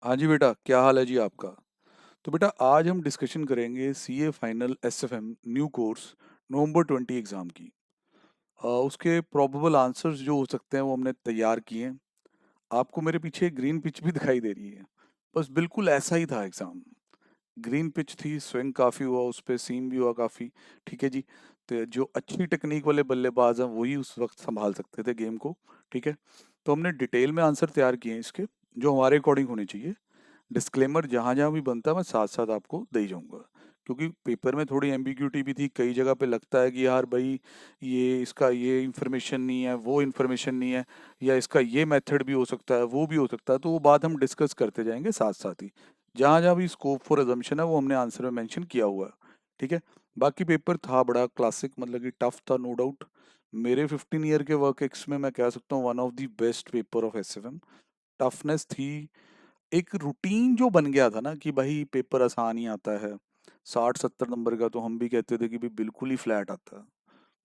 हाँ जी बेटा, क्या हाल है जी आपका? तो बेटा आज हम डिस्कशन करेंगे CA final SFM new course November 20 exam की। उसके प्रोबेबल आंसर्स जो हो सकते हैं वो हमने तैयार किए हैं। आपको मेरे पीछे ग्रीन पिच भी दिखाई दे रही है। बस बिल्कुल ऐसा ही था एग्ज़ाम। ग्रीन पिच थी, स्विंग काफ़ी हुआ, उस पे सीम भी हुआ काफ़ी। ठीक है जी। तो जो अच्छी टेक्निक वाले बल्लेबाज हैं वही उस वक्त संभाल सकते थे गेम को। ठीक है। तो हमने डिटेल में आंसर तैयार किए हैं इसके, जो हमारे अकॉर्डिंग होने चाहिए। डिस्क्लेमर जहाँ जहाँ भी बनता है मैं साथ साथ आपको दे ही जाऊंगा, क्योंकि पेपर में थोड़ी एम्बिग्यूटी भी थी। कई जगह पे लगता है कि यार भाई ये इसका ये इन्फॉर्मेशन नहीं है, वो इन्फॉर्मेशन नहीं है, या इसका ये मेथड भी हो सकता है, वो भी हो सकता है। तो वो बात हम डिस्कस करते जाएंगे साथ साथ ही। जहाँ जहाँ भी स्कोप फॉर अजम्पशन है वो हमने आंसर में मेंशन किया हुआ है। ठीक है। बाकी पेपर था बड़ा क्लासिक, मतलब कि टफ था, नो डाउट। मेरे 15 ईयर के वर्क एक्स में मैं कह सकता हूँ one of the best paper of SFM. Toughness थी। एक रूटीन जो बन गया था ना कि भाई पेपर आसान ही आता है। 60-70 नंबर का तो हम भी कहते थे कि भाई बिल्कुल ही फ्लैट आता है।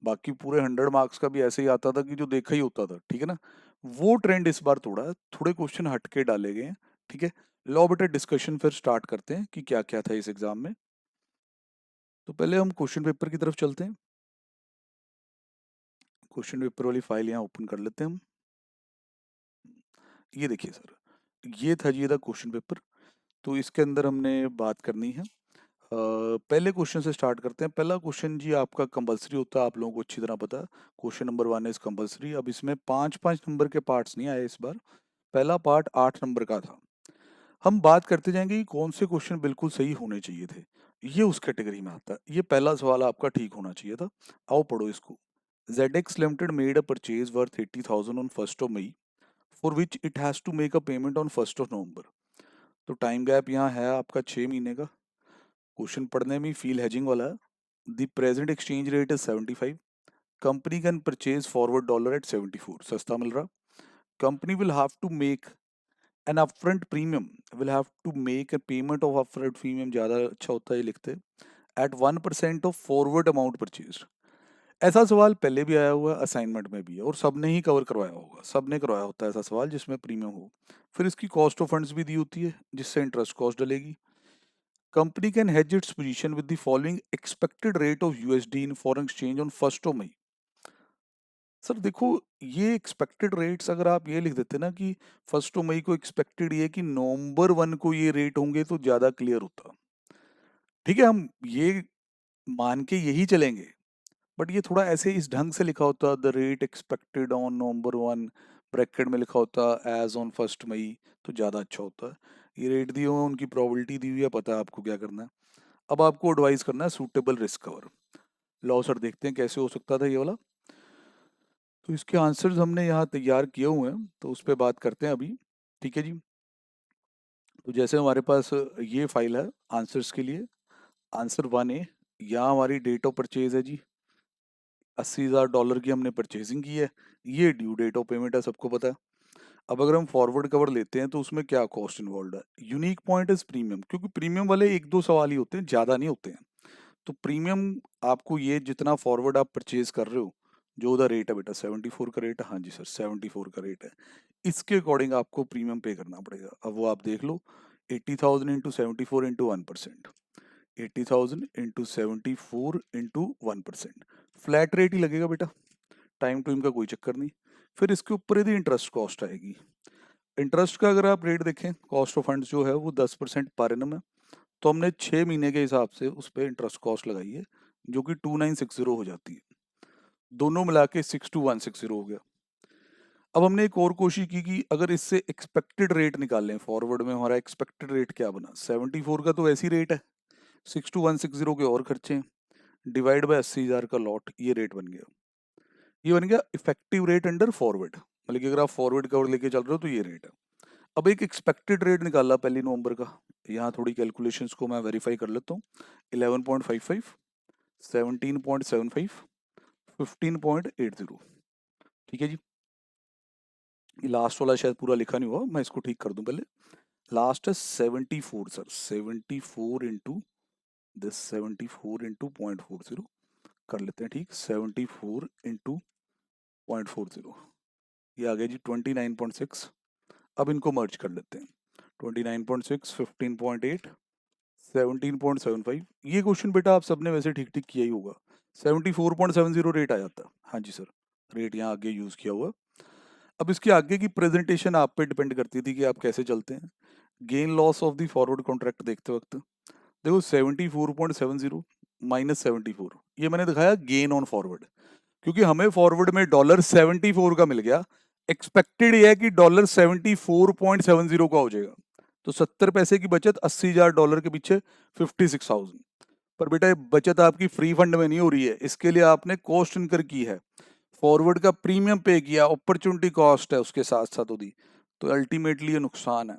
बाकी पूरे 100 मार्क्स का भी ऐसे ही आता था कि जो देखा ही होता था। ठीक है ना। वो ट्रेंड इस बार थोड़ा है, थोड़े क्वेश्चन हटके डाले गए हैं। ठीक है। लो बेटा, डिस्कशन फिर स्टार्ट करते हैं कि क्या क्या था इस एग्जाम में। तो पहले हम क्वेश्चन पेपर की तरफ चलते हैं। क्वेश्चन पेपर वाली फाइल यहाँ ओपन कर लेते हैं हम। ये देखिए सर, ये था जी, था क्वेश्चन पेपर। तो इसके अंदर हमने बात करनी है। पहले क्वेश्चन से स्टार्ट करते हैं। पहला क्वेश्चन जी आपका कंपलसरी होता है, आप लोगों को अच्छी तरह पता है। Question number 1 is compulsory. अब इसमें 5-5 नंबर के पार्ट्स नहीं आए इस बार। पहला पार्ट 8 नंबर का था। हम बात करते जाएंगे कि कौन से क्वेश्चन बिल्कुल सही होने चाहिए थे। ये उस कैटेगरी में आता है। ये पहला सवाल आपका ठीक होना चाहिए था। आओ पढ़ो इसको। ZX Limited made a purchase worth 80,000 on 1st of May for which it has to make a payment on 1st of November। तो टाइम गैप यहाँ है आपका 6 महीने का। क्वेश्चन पढ़ने में फील हेजिंग वाला है। The present exchange rate is 75। Company can purchase forward dollar at 74, सस्ता मिल रहा। Company will have to make an upfront premium, will have to make a payment of upfront premium, ज़्यादा अच्छा होता है ये लिखते, at 1% of forward amount purchase. ऐसा सवाल पहले भी आया हुआ है, असाइनमेंट में भी है, और सबने ही कवर करवाया होगा, सबने करवाया होता है ऐसा सवाल जिसमें प्रीमियम हो। फिर इसकी कॉस्ट ऑफ फंड्स भी दी होती है जिससे इंटरेस्ट कॉस्ट डलेगी। Company can hedge its position with the following expected rate of USD in foreign exchange on 1st of May। Sir देखो, ये एक्सपेक्टेड रेट्स अगर आप ये लिख देते ना कि 1st of May को एक्सपेक्टेड ये कि नवंबर 1 को ये रेट होंगे तो ज़्यादा क्लियर होता। ठीक है, हम ये मान के यही चलेंगे। बट ये थोड़ा ऐसे इस ढंग से लिखा होता, the rate expected on November 1, bracket में लिखा होता एज ऑन 1st मई, तो ज़्यादा अच्छा होता है। ये रेट दिए हुए हैं, उनकी प्रोबेबिलिटी दी हुई है, पता है आपको क्या करना है। अब आपको एडवाइस करना है suitable risk cover. Law sir देखते हैं कैसे हो सकता था ये वाला। तो इसके आंसर्स हमने यहाँ तैयार किए हुए हैं, तो उस पर बात करते हैं अभी। ठीक है जी। तो जैसे हमारे पास ये फाइल है आंसर्स के लिए। आंसर 1 ए, यहाँ हमारी डेट ऑफ परचेज है जी। $80,000 की हमने परचेजिंग की है। ये ड्यू डेट ऑफ पेमेंट है, सबको पता है। अब अगर हम फॉरवर्ड कवर लेते हैं तो उसमें क्या कॉस्ट इन्वॉल्व है। यूनिक पॉइंट इज प्रीमियम, क्योंकि प्रीमियम वाले एक दो सवाल ही होते हैं, ज़्यादा नहीं होते हैं। तो प्रीमियम आपको ये जितना फॉरवर्ड आप परचेज कर रहे हो, जो उधर रेट है बेटा 74 का रेट है। हाँ जी सर, 74 का रेट है। इसके अकॉर्डिंग आपको प्रीमियम पे करना पड़ेगा। अब वो आप देख लो, 80,000 into 74 into 1%। 80,000 into 74 into 1%। Flat rate ही लगेगा बेटा, टाइम टू का कोई चक्कर नहीं। फिर इसके ऊपर यदि इंटरेस्ट कॉस्ट आएगी। इंटरेस्ट का अगर आप रेट देखें, कॉस्ट ऑफ फंड्स जो है वो 10% पर एनम है। तो हमने 6 महीने के हिसाब से उस पर इंटरेस्ट कॉस्ट लगाई है, जो कि 2960 हो जाती है। दोनों मिला के 62,160 हो गया। अब हमने एक और कोशिश की कि अगर इससे एक्सपेक्टेड रेट निकाल लें, फॉरवर्ड में हमारा एक्सपेक्टेड रेट क्या बना। 74 का तो ऐसी रेट है, 62,160 के और खर्चे हैं, डिवाइड बाय 80,000 का लॉट, ये रेट बन गया। ये बन गया इफेक्टिव रेट अंडर फॉरवर्ड, मतलब कि अगर आप फॉरवर्ड कवर लेके चल रहे हो तो ये रेट है। अब एक एक्सपेक्टेड रेट निकाला 1 नवंबर का। यहाँ थोड़ी कैलकुलेशंस को मैं वेरीफाई कर लेता हूँ। 11.55, 17.75, 15.80। ठीक है जी। ये लास्ट वाला शायद पूरा लिखा नहीं हुआ, मैं इसको ठीक कर दूं पहले। लास्ट है 74 सर, 74 इंटू दिस, 74 इंटू 0.40 कर लेते हैं। ठीक, 74 इंटू 0.40, ये आ गया जी 29.6। अब इनको मर्ज कर लेते हैं। 29.6, 15.8, 17.75। ये क्वेश्चन बेटा आप सबने वैसे ठीक ठीक किया ही होगा। 74.70 रेट आ जाता। हाँ जी सर, रेट यहाँ आगे यूज किया हुआ। अब इसके आगे की प्रेजेंटेशन आप पे डिपेंड करती थी कि आप कैसे चलते हैं। Gain loss of the forward contract देखते वक्त देखो 74.70 -74, ये मैंने दिखाया गेन ऑन फॉरवर्ड, क्योंकि हमें फॉरवर्ड में $74 का मिल गया। एक्सपेक्टेड ये है कि $74.70 का हो जाएगा, तो 70 पैसे की बचत $80,000 के पीछे 56,000। पर बेटा ये बचत आपकी फ्री फंड में नहीं हो रही है, इसके लिए आपने कॉस्ट इनकर की है, फॉरवर्ड का प्रीमियम पे किया, अपॉर्चुनिटी कॉस्ट है उसके साथ साथ होती, तो अल्टीमेटली ये नुकसान है।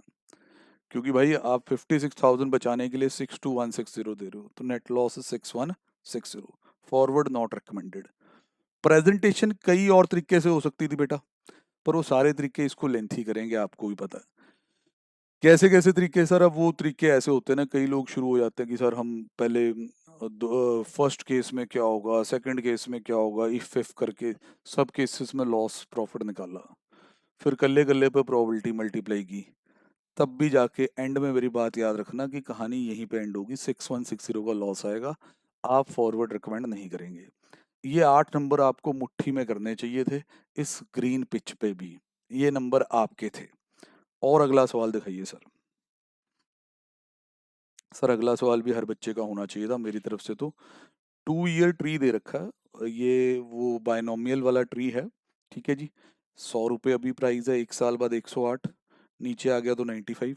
क्योंकि भाई आप 56,000 बचाने के लिए 62160 दे रहे हो, तो net loss 6160। Forward not recommended. Presentation कई और तरीके से हो सकती थी बेटा, पर वो सारे तरीके इसको लेंथी करेंगे, आपको भी पता है कैसे कैसे तरीके। सर अब वो तरीके ऐसे होते हैं ना, कई लोग शुरू हो जाते हैं कि सर हम पहले फर्स्ट केस में क्या होगा, सेकंड केस में क्या होगा, इफ इफ करके सब केसेस में लॉस प्रॉफिट निकाला, फिर कल्ले कल्ले पे प्रोबेबिलिटी मल्टीप्लाई की, तब भी जाके एंड में मेरी बात याद रखना कि कहानी यहीं पे एंड होगी, 6160 का लॉस आएगा, आप फॉरवर्ड रिकमेंड नहीं करेंगे। ये 8 नंबर आपको मुट्ठी में करने चाहिए थे इस ग्रीन पिच पे भी, ये नंबर आपके थे। और अगला सवाल दिखाइए सर। सर अगला सवाल भी हर बच्चे का होना चाहिए था मेरी तरफ से। तो 2 ईयर ट्री दे रखा है, ये वो बायनोमियल वाला ट्री है, ठीक है जी। 100 रुपये अभी प्राइस है, 1 साल बाद 108, नीचे आ गया तो 95,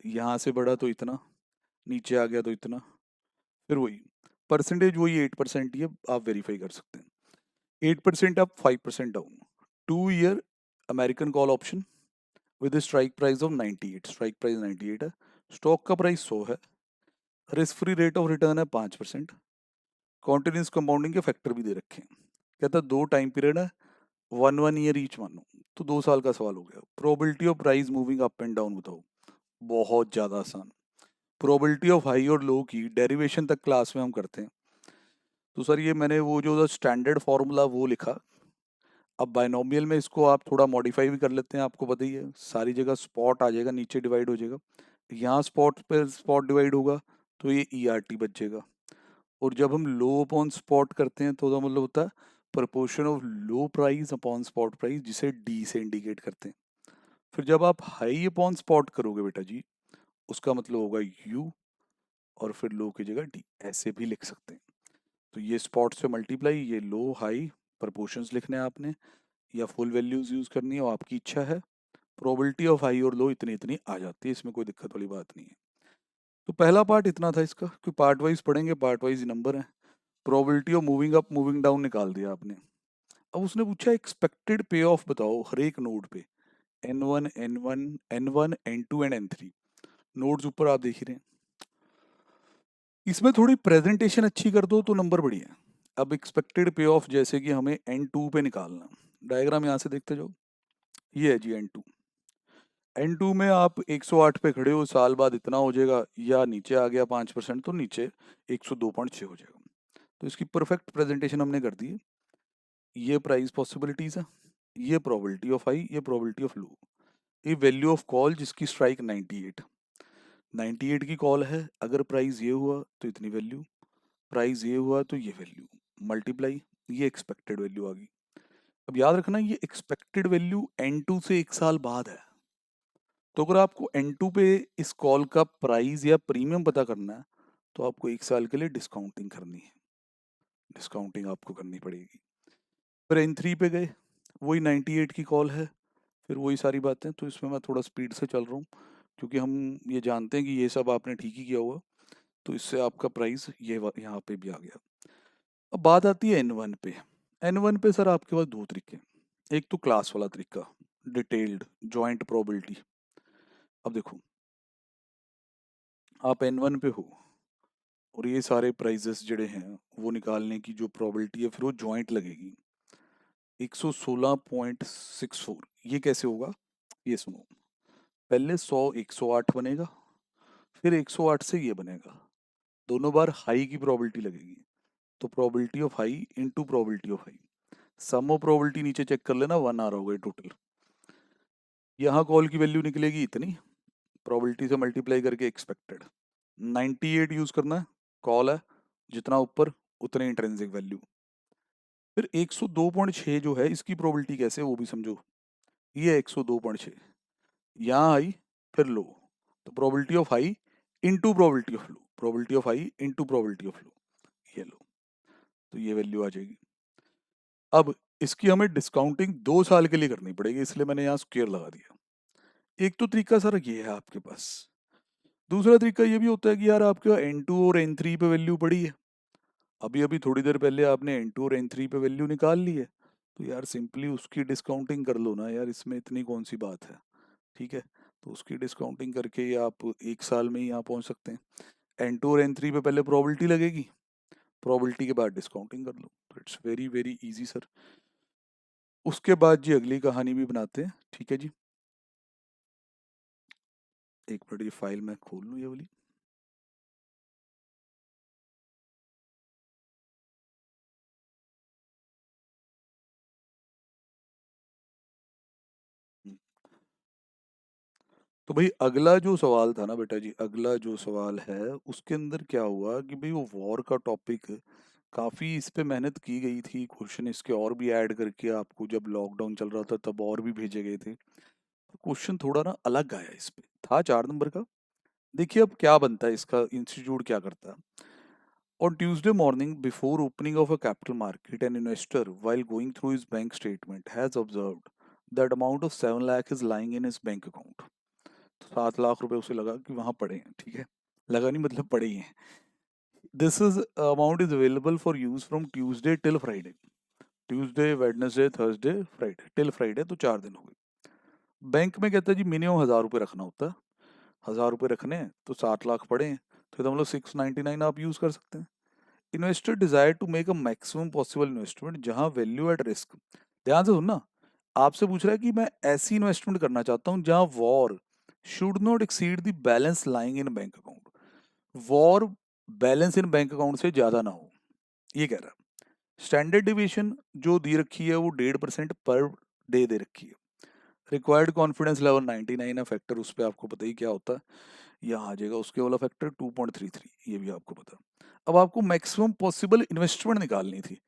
यहाँ से बढ़ा तो इतना, नीचे आ गया तो इतना, फिर वही परसेंटेज वही 8% ही है, आप वेरीफाई कर सकते हैं। 8% up, 5% down. 2 year American call option with strike price of 98, strike price 98 है, स्टॉक का प्राइस 100 है, risk free rate of return है 5%, कॉन्टिन्यूस कंपाउंडिंग के फैक्टर भी दे रखे हैं। कहता है 2 टाइम पीरियड है, 1 1 ईयर ईच मानो, तो 2 साल का सवाल हो गया। Probability of price moving up and down बताओ। बहुत ज़्यादा आसान। प्रोबेबिलिटी ऑफ हाई और लो की डेरिवेशन तक क्लास में हम करते हैं। तो सर ये मैंने वो जो स्टैंडर्ड फार्मूला वो लिखा, अब बायनोमियल में इसको आप थोड़ा मॉडिफाई भी कर लेते हैं, आपको पता ही है सारी जगह स्पॉट आ जाएगा, नीचे डिवाइड हो जाएगा, यहाँ स्पॉट पे स्पॉट डिवाइड होगा, तो ये ERT बच जाएगा। और जब हम लो अपॉन स्पॉट करते हैं तो मतलब होता है proportion of low price upon spot price, जिसे D से इंडिकेट करते हैं। फिर जब आप हाई अपॉन स्पॉट करोगे बेटा जी, उसका मतलब होगा U, और फिर लो की जगह D, ऐसे भी लिख सकते हैं। तो ये स्पॉट से मल्टीप्लाई, ये लो हाई प्रपोर्शंस लिखने हैं आपने, या फुल वैल्यूज यूज करनी है, वो आपकी इच्छा है। प्रोबेबिलिटी ऑफ हाई और लो इतनी इतनी आ जाती है, इसमें कोई दिक्कत वाली बात नहीं है। तो पहला पार्ट इतना था इसका, कि पार्ट वाइज पढ़ेंगे, पार्ट वाइज नंबर है। Probability of moving up moving down निकाल दिया आपने। अब उसने पूछा एक्सपेक्टेड पे ऑफ बताओ हर एक नोड पे, N1 N1 N1 N2 and N3, nodes ऊपर आप देख ही रहे हैं। इसमें थोड़ी प्रेजेंटेशन अच्छी कर दो तो नंबर बढ़िया है। अब एक्सपेक्टेड पे ऑफ जैसे कि हमें N2 पे निकालना, डायग्राम यहाँ से देखते जाओ, ये है जी N2। N2 में आप 108 पे खड़े हो, साल बाद इतना हो जाएगा, या नीचे आ गया 5% तो नीचे 102.6 हो जाएगा। तो इसकी परफेक्ट प्रेजेंटेशन हमने कर दी है। ये प्राइस पॉसिबिलिटीज है, ये प्रोबेबिलिटी ऑफ हाई, ये प्रोबेबिलिटी ऑफ लो, ये वैल्यू ऑफ कॉल जिसकी स्ट्राइक 98 की कॉल है, अगर प्राइस ये हुआ तो इतनी वैल्यू, प्राइस ये हुआ तो ये वैल्यू, मल्टीप्लाई, ये एक्सपेक्टेड वैल्यू आ गई। अब याद रखना ये एक्सपेक्टेड वैल्यू N2 से 1 साल बाद है, तो अगर आपको N2 पे इस कॉल का प्राइस या प्रीमियम पता करना है, तो आपको 1 साल के लिए डिस्काउंटिंग करनी है, डिस्काउंटिंग आपको करनी पड़ेगी। फिर N3 पे गए, वही 98 की कॉल है, फिर वही सारी बातें। तो इसमें मैं थोड़ा स्पीड से चल रहा हूँ, क्योंकि हम ये जानते हैं कि ये सब आपने ठीक ही किया हुआ, तो इससे आपका प्राइस ये यहाँ पे भी आ गया। अब बात आती है N1 पे। N1 पे सर आपके पास दो तरीके हैं, एक तो क्लास वाला तरीका, डिटेल्ड जॉइंट प्रोबेबिलिटी। अब देखो आप N1 पे हो, और ये सारे प्राइजेस जड़े हैं वो निकालने की जो प्रोबेबिलिटी है, फिर वो जॉइंट लगेगी 116.64। ये कैसे होगा, ये सुनो, पहले 100 108 बनेगा, फिर 108 से ये बनेगा, दोनों बार हाई की प्रोबेबिलिटी लगेगी, तो probability of high into probability of high, sum of probability नीचे चेक कर लेना, 1 आ रहा होगा टोटल। यहाँ कॉल की वैल्यू निकलेगी इतनी, प्रोबेबिलिटी से मल्टीप्लाई करके एक्सपेक्टेड, 98 यूज करना है, कॉल है, जितना ऊपर उतने इंट्रिंसिक वैल्यू। फिर 102.6 जो है इसकी प्रोबेबिलिटी कैसे है वो भी समझो। ये 102.6, यहाँ हाई फिर लो, तो probability of high into probability of low, probability of high into probability of low, ये लो, तो ये वैल्यू आ जाएगी। अब इसकी हमें डिस्काउंटिंग 2 साल के लिए करनी पड़ेगी, इसलिए मैंने यहाँ स्क्वायर लगा दिया। एक तो तरीका सर ये है आपके पास। दूसरा तरीका ये भी होता है कि यार आपके N2 और N3 पे वैल्यू पड़ी है, अभी अभी थोड़ी देर पहले आपने N2 और N3 पे वैल्यू निकाल ली है, तो यार सिंपली उसकी डिस्काउंटिंग कर लो ना यार, इसमें इतनी कौन सी बात है। ठीक है, तो उसकी डिस्काउंटिंग करके ही आप 1 साल में ही यहाँ पहुँच सकते हैं। N2 और N3 पे पहले प्रोबेबिलिटी लगेगी, प्रोबेबिलिटी के बाद डिस्काउंटिंग कर लो, तो it's very very easy sir. उसके बाद जी अगली कहानी भी बनाते हैं, ठीक है जी। एक मिनट, ये फाइल मैं खोल लूँ ये वाली। तो भाई अगला जो सवाल था ना बेटा जी, अगला जो सवाल है उसके अंदर क्या हुआ कि भाई वो वॉर का टॉपिक काफ़ी इस पे मेहनत की गई थी, क्वेश्चन इसके और भी ऐड करके आपको जब लॉकडाउन चल रहा था तब और भी भेजे गए थे। क्वेश्चन थोड़ा ना अलग आया, इस पे था 4 नंबर का। देखिए अब क्या बनता है इसका, इंस्टीट्यूट क्या करता है। On Tuesday morning, before opening of a capital market, an investor, while going through his bank statement, has observed that amount of 7 lakh is lying in his bank account. तो 7 लाख रुपए उसे लगा कि वहां पड़े हैं, ठीक है, लगा नहीं मतलब पड़े ही हैं। This is amount is available for use from Tuesday till Friday, Tuesday Wednesday Thursday Friday, till Friday, तो 4 दिन हो गए। बैंक में कहता है जी मिनिमम 1000 रुपये रखना होता है, 1000 रुपये रखने हैं तो 7 लाख पड़े हैं, तो मतलब 699 आप यूज कर सकते हैं। Investor desire to make a maximum possible investment जहां वैल्यू एट रिस्क, ध्यान से सुनना, आपसे पूछ रहा है कि मैं ऐसी इन्वेस्टमेंट करना चाहता हूं जहां war should not exceed the balance lying in bank account, war balance in bank account से ज्यादा ना हो, ये कह रहा है। स्टैंडर्ड डिविएशन जो दी रखी है वो 1.5% पर डे दे रखी है। रिक्वायर्ड कॉन्फिडेंस लेवल 99 है, फैक्टर उस पर आपको पता ही क्या होता है, यहाँ आ जाएगा उसके वाला फैक्टर 2.33, ये भी आपको पता है। अब आपको मैक्सिमम पॉसिबल इन्वेस्टमेंट निकालनी थी।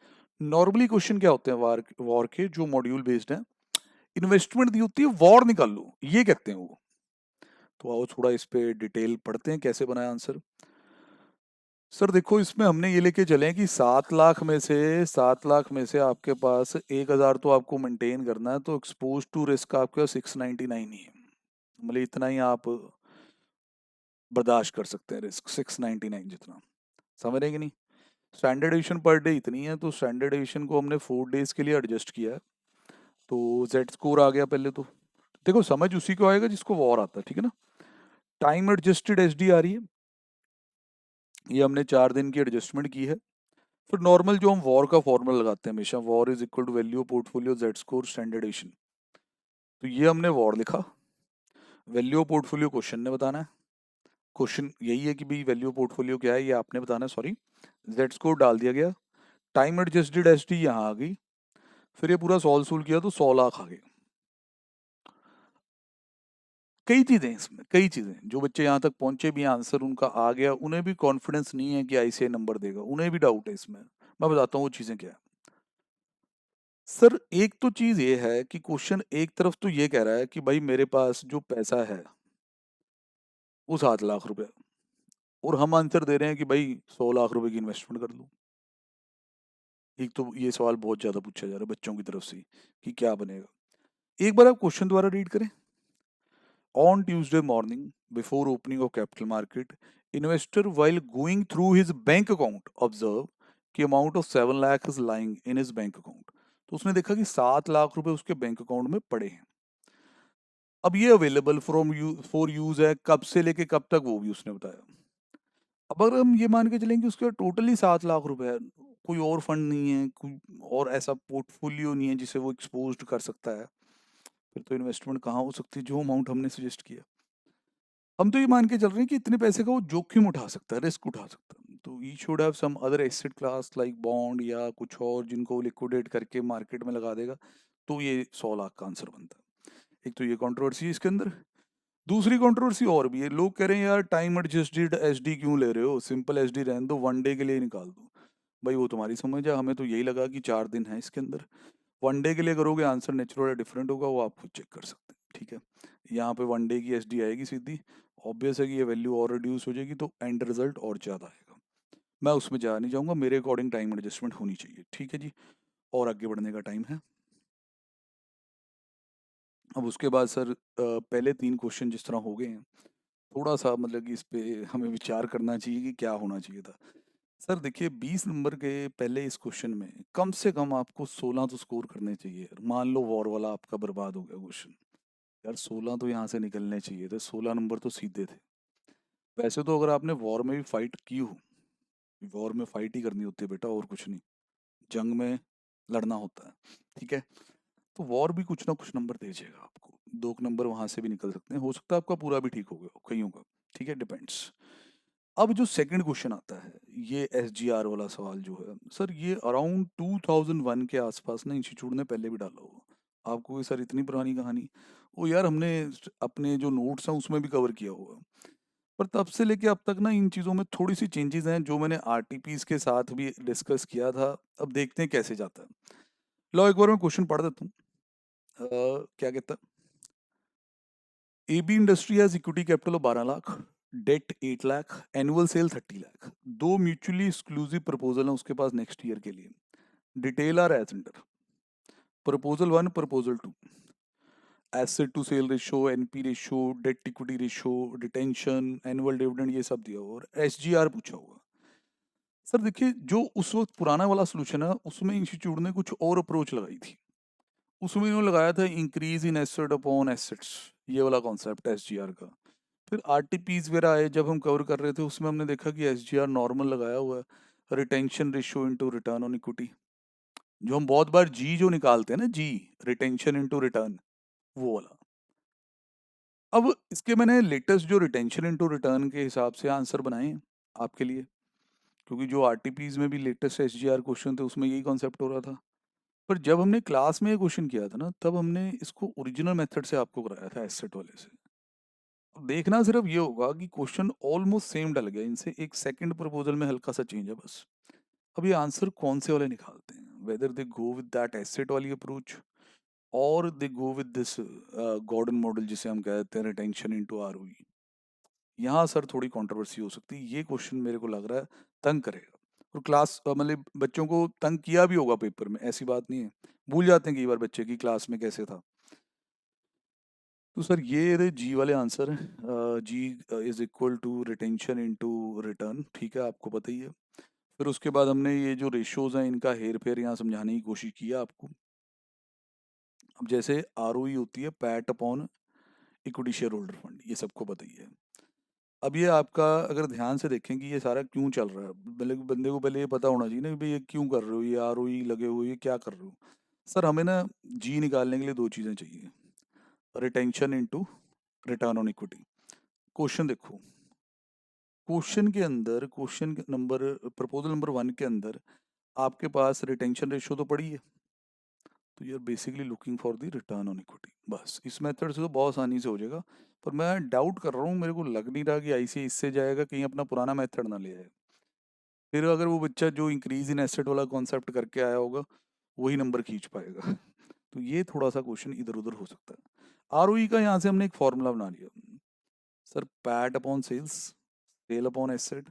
नॉर्मली क्वेश्चन क्या होते हैं वॉर वॉर के जो मॉड्यूल बेस्ड हैं, इन्वेस्टमेंट दी होती है, वॉर निकाल लो, ये कहते हैं वो। तो आओ थोड़ा इस पे डिटेल पढ़ते हैं कैसे बनाया आंसर। सर देखो इसमें हमने ये लेके चले हैं कि 7 लाख में से आपके पास 1000 तो आपको मेंटेन करना है, तो एक्सपोज टू रिस्क आपका 699 ही है, मतलब इतना ही आप बर्दाश्त कर सकते हैं रिस्क, 699 जितना, समझ रहे कि नहीं। स्टैंडर्ड एडिशन पर डे इतनी है, तो स्टैंडर्ड एडिशन को हमने 4 डेज के लिए एडजस्ट किया है, तो जेड स्कोर आ गया पहले तो। देखो समझ उसी को आएगा जिसको वॉर आता है, ठीक है ना। टाइम एडजस्टेड एच डी आ रही है, ये हमने 4 दिन की एडजस्टमेंट की है। फिर नॉर्मल जो हम वॉर का फॉर्मूला लगाते हैं हमेशा, VaR is equal to value portfolio Z score standard edition, तो ये हमने वॉर लिखा। वैल्यू पोर्टफोलियो क्वेश्चन ने बताना है, क्वेश्चन यही है कि भाई वैल्यू पोर्टफोलियो क्या है ये आपने बताना है, सॉरी। जेड स्कोर डाल दिया गया, टाइम एडजस्टेड एच डी यहाँ आ गई, फिर ये पूरा सॉल्व सूल किया तो 100 लाख आ गए। कई चीजें इसमें, कई चीजें, जो बच्चे यहाँ तक पहुंचे भी हैं आंसर उनका आ गया, उन्हें भी कॉन्फिडेंस नहीं है कि आईसीआई नंबर देगा, उन्हें भी डाउट है इसमें। मैं बताता हूँ वो चीजें क्या है। सर एक तो चीज ये है कि क्वेश्चन एक तरफ तो ये कह रहा है कि भाई मेरे पास जो पैसा है वो 7 लाख रुपए, और हम आंसर दे रहे हैं कि भाई 100 लाख रुपए की इन्वेस्टमेंट कर लूँ। एक तो ये सवाल बहुत ज्यादा पूछा जा रहा है बच्चों की तरफ से कि क्या बनेगा। एक बार आप क्वेश्चन दोबारा रीड करें। On Tuesday morning, before opening of capital market, investor while going through his bank account observe कि amount of 7 lakh is lying in his bank account. तो उसने देखा कि 7 लाख रुपए उसके बैंक अकाउंट में पड़े हैं। अब ये available from you for use है, कब से लेके कब तक वो भी उसने बताया। अब अगर हम ये मान के चलेंगे उसके टोटली 7 लाख रुपए है, कोई और फंड नहीं है, कोई और ऐसा पोर्टफोलियो नहीं है जिसे वो एक्सपोज कर सकता है, फिर तो इन्वेस्टमेंट कहाँ हो सकती है जो अमाउंट हमने सजेस्ट किया। हम तो ये मान के चल रहे हैं कि इतने पैसे का वो जोखिम उठा सकता है, रिस्क उठा सकता है, तो ई should have some other asset class like bond या कुछ और जिनको लिक्विडेट करके मार्केट में लगा देगा, तो ये 100 लाख का आंसर बनता है। एक तो ये कंट्रोवर्सी है इसके अंदर। दूसरी कंट्रोवर्सी और भी है, लोग कह रहे हैं यार टाइम एडजस्टेड एसडी क्यों ले रहे हो, सिंपल एसडी रहने दो, वन डे के लिए ही निकाल दो। भाई वो तुम्हारी समझ है, हमें तो यही लगा कि 4 दिन है इसके अंदर। वन डे के लिए करोगे आंसर नेचुरल या डिफरेंट होगा, वो आप खुद चेक कर सकते हैं, ठीक है। यहाँ पे वन डे की एसडी आएगी सीधी, ऑब्वियस है कि ये वैल्यू और रिड्यूस हो जाएगी तो एंड रिजल्ट और ज़्यादा आएगा। मैं उसमें जा नहीं जाऊँगा, मेरे अकॉर्डिंग टाइम एडजस्टमेंट होनी चाहिए, ठीक है जी। और आगे बढ़ने का टाइम है। अब उसके बाद सर पहले 3 क्वेश्चन जिस तरह हो गए हैं, थोड़ा सा मतलब कि इस पे हमें विचार करना चाहिए कि क्या होना चाहिए था। सर देखिए 20 नंबर के पहले इस क्वेश्चन में कम से कम आपको 16 तो स्कोर करने चाहिए। मान लो वॉर वाला आपका बर्बाद हो गया क्वेश्चन, यार 16 तो यहाँ से निकलने चाहिए थे, 16 नंबर तो सीधे थे। वैसे तो अगर आपने वॉर में भी फाइट की हो, वॉर में फाइट ही करनी होती है बेटा, और कुछ नहीं, जंग में लड़ना होता है, ठीक है। तो वॉर भी कुछ ना कुछ नंबर दे जाएगा आपको, 2 नंबर वहां से भी निकल सकते हैं, हो सकता है आपका पूरा भी ठीक हो गया हो, कईयों का, ठीक है, डिपेंड्स। अब जो सेकंड क्वेश्चन आता है, ये एसजीआर वाला सवाल जो है सर, ये अराउंड 2001 के आसपास ना इंस्टीट्यूट ने पहले भी डाला हुआ। आपको ये सर इतनी पुरानी कहानी, वो यार हमने अपने जो नोट्स हैं उसमें भी कवर किया हुआ, पर तब से लेके अब तक ना इन चीज़ों में थोड़ी सी चेंजेस हैं जो मैंने आरटीपीस के साथ भी डिस्कस किया था। अब देखते हैं कैसे जाता है। लो एक बार मैं क्वेश्चन पढ़ देता हूँ। क्या कहता है, AB industry has equity capital of 12 lakh, debt 8 lakh, annual sale 30 lakh. दो म्यूचुअली एक्सक्लूसिव प्रपोजल हैं उसके पास नेक्स्ट ईयर के लिए। Detail are as under, proposal 1, proposal 2, asset to sale ratio, NP ratio, debt equity ratio, retention, annual dividend, ये सब दिया हुआ और एसजीआर पूछा हुआ। सर देखिए जो उस वक्त पुराना वाला सोल्यूशन है उसमें इंस्टीट्यूट ने कुछ और अप्रोच लगाई थी। उसमें इन्होंने लगाया था increase in asset upon assets, ये वाला कॉन्सेप्ट एसजीआर का। फिर आरटीपीज वगैरह आए जब हम कवर कर रहे थे, उसमें हमने देखा कि एसजीआर नॉर्मल लगाया हुआ है, retention ratio into return on equity, जो हम बहुत बार जी जो निकालते हैं ना, जी रिटेंशन इनटू रिटर्न, वो वाला। अब इसके मैंने लेटेस्ट जो रिटेंशन इनटू रिटर्न के हिसाब से आंसर बनाए हैं आपके लिए, क्योंकि जो आरटीपीज में भी लेटेस्ट एसजीआर क्वेश्चन थे उसमें यही कॉन्सेप्ट हो रहा था। पर जब हमने क्लास में ये क्वेश्चन किया था ना, तब हमने इसको ओरिजिनल मेथड से आपको कराया था, एसेट वाले से। अब देखना सिर्फ ये होगा कि क्वेश्चन ऑलमोस्ट सेम डल गया इनसे, एक सेकंड प्रपोजल में हल्का सा चेंज है बस। अब ये आंसर कौन से वाले निकालते हैं, whether they go with that asset वाली अप्रोच और they go with this Gordon model जिसे हम कहते हैं रिटेंशन इनटू आरओई। यहाँ सर थोड़ी कंट्रोवर्सी हो सकती है, ये क्वेश्चन मेरे को लग रहा है तंग करेगा। और क्लास मतलब बच्चों को तंग किया भी होगा पेपर में, ऐसी बात नहीं है, भूल जाते हैं कई बार बच्चे की क्लास में कैसे था। तो सर ये रहे जी वाले आंसर हैं, G is equal to retention into return, ठीक है, आपको पता ही है। फिर उसके बाद हमने ये जो रेशियोज हैं इनका हेर फेर यहाँ समझाने की कोशिश की है आपको। अब जैसे आरओई होती है PAT upon equity share holder fund, ये सबको पता ही है। अब ये आपका अगर ध्यान से देखें कि ये सारा क्यों चल रहा है, पहले बंदे को पहले ये पता होना चाहिए ना कि भाई ये क्यों कर रहे हो, ये आरओई लगे हुए ये क्या कर रहे हो। सर हमें ना जी निकालने के लिए दो चीज़ें चाहिए, retention into return on equity. Question देखो, क्वेश्चन के अंदर क्वेश्चन नंबर प्रपोजल नंबर 1 के अंदर आपके पास रिटेंशन रेशियो तो पड़ी है, तो you are basically looking for the return on equity. बस इस मेथड से तो बहुत आसानी से हो जाएगा। पर मैं डाउट कर रहा हूँ, मेरे को लग नहीं रहा कि आईसीआई इससे जाएगा, कहीं अपना पुराना मेथड ना ले आए। फिर अगर वो बच्चा जो इंक्रीज इन एसेट वाला कॉन्सेप्ट करके आया होगा वही नंबर खींच पाएगा। तो ये थोड़ा सा क्वेश्चन इधर उधर हो सकता है। आरओई का यहाँ से हमने एक फॉर्मूला बना लिया sir, PAT upon sales, sale upon asset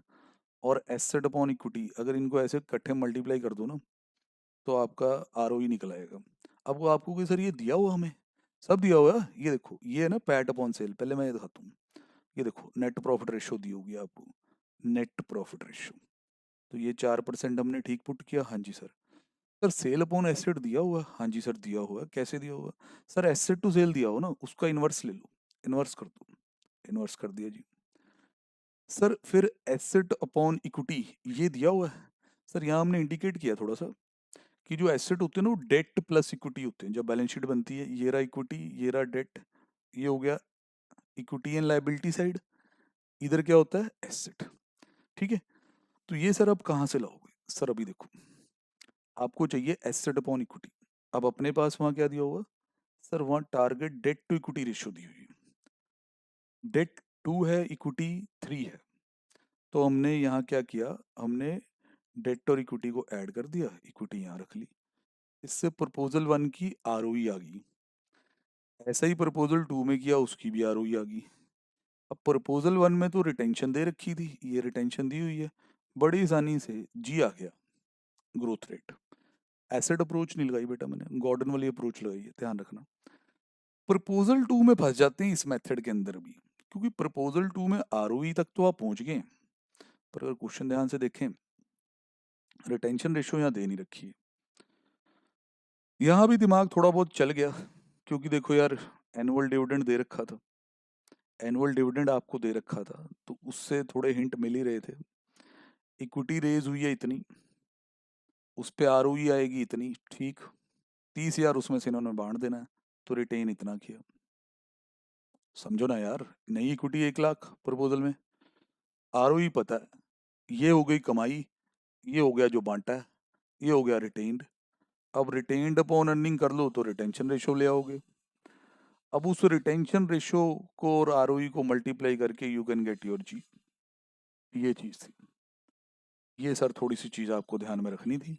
और एसेट अपॉन इक्विटी, अगर इनको ऐसे इकट्ठे मल्टीप्लाई कर दो ना तो आपका आरओई निकल आएगा। अब वो आपको कि सर ये दिया हुआ हमें, सब दिया हुआ है, ये देखो ये है ना पैट अपॉन सेल, पहले मैं ये दिखाता हूँ। ये देखो नेट प्रॉफिट रेशियो दी होगी आपको, नेट प्रॉफिट रेशियो, तो ये 4% हमने ठीक पुट किया, हाँ जी sir. Sir sale upon asset दिया हुआ है? हाँ जी सर दिया हुआ है, कैसे दिया हुआ है? सर एसेट टू सेल दिया हो ना, उसका इन्वर्स ले लो, इन्वर्स कर दो, इन्वर्स कर दिया जी। सर फिर एसेट अपॉन इक्विटी ये दिया हुआ है। सर यहाँ हमने इंडिकेट किया थोड़ा सा कि जो एसेट होते हैं ना वो डेट प्लस इक्विटी होते हैं, जब बैलेंस शीट बनती है, ये रहा इक्विटी, ये रहा डेट, ये हो गया इक्विटी एंड लायबिलिटी साइड, इधर क्या होता है एसेट, ठीक है। तो ये सर अब कहाँ से लाओगे, सर अभी देखो आपको चाहिए एसेट अपॉन इक्विटी, अब अपने पास वहाँ क्या दिया होगा, सर वहाँ target debt to equity ratio दी हुई है, डेट 2 है, इक्विटी 3 है। तो हमने यहाँ क्या किया, हमने डेट और इक्विटी को ऐड कर दिया, इक्विटी यहाँ रख ली। इससे प्रपोजल 1 की आरओई आ गई। ऐसा ही प्रपोजल 2 में किया, उसकी भी आरओई आ गई। अब प्रपोजल 1 में तो रिटेंशन दे रखी थी, ये रिटेंशन दी हुई है, बड़ी आसानी से जी आ गया, ग्रोथ रेट। एसिड अप्रोच नहीं लगाई बेटा मैंने, गॉर्डन वाली अप्रोच लगाई है, ध्यान रखना। प्रपोजल 2 में फंस जाते हैं इस मेथड के अंदर भी, क्योंकि प्रपोजल 2 में आरओई तक तो आप पहुंच गए, पर अगर क्वेश्चन ध्यान से देखें, रिटेंशन रेशियो यहाँ दे नहीं रखी है। यहाँ भी दिमाग थोड़ा बहुत चल गया, क्योंकि देखो यार, एनुअल डिविडेंड दे रखा था, एनुअल डिविडेंड आपको दे रखा था, तो उससे थोड़े हिंट मिल ही रहे थे। इक्विटी रेज हुई है इतनी, उस पे आरओई आएगी इतनी, ठीक, 30,000 उसमें से इन्होंने बांट देना है, तो रिटेन इतना किया। समझो ना यार, नई इक्विटी 1 लाख प्रपोजल में, आरओई पता है, ये हो गई कमाई, ये हो गया जो बांटा है, ये हो गया रिटेन्ड। अब रिटेन्ड अपॉन अर्निंग कर लो तो रिटेंशन रेशियो ले आओगे। अब उस रिटेंशन रेशियो को और आरओई को मल्टीप्लाई करके यू कैन गेट योर जी। ये चीज थी, ये सर थोड़ी सी चीज आपको ध्यान में रखनी थी।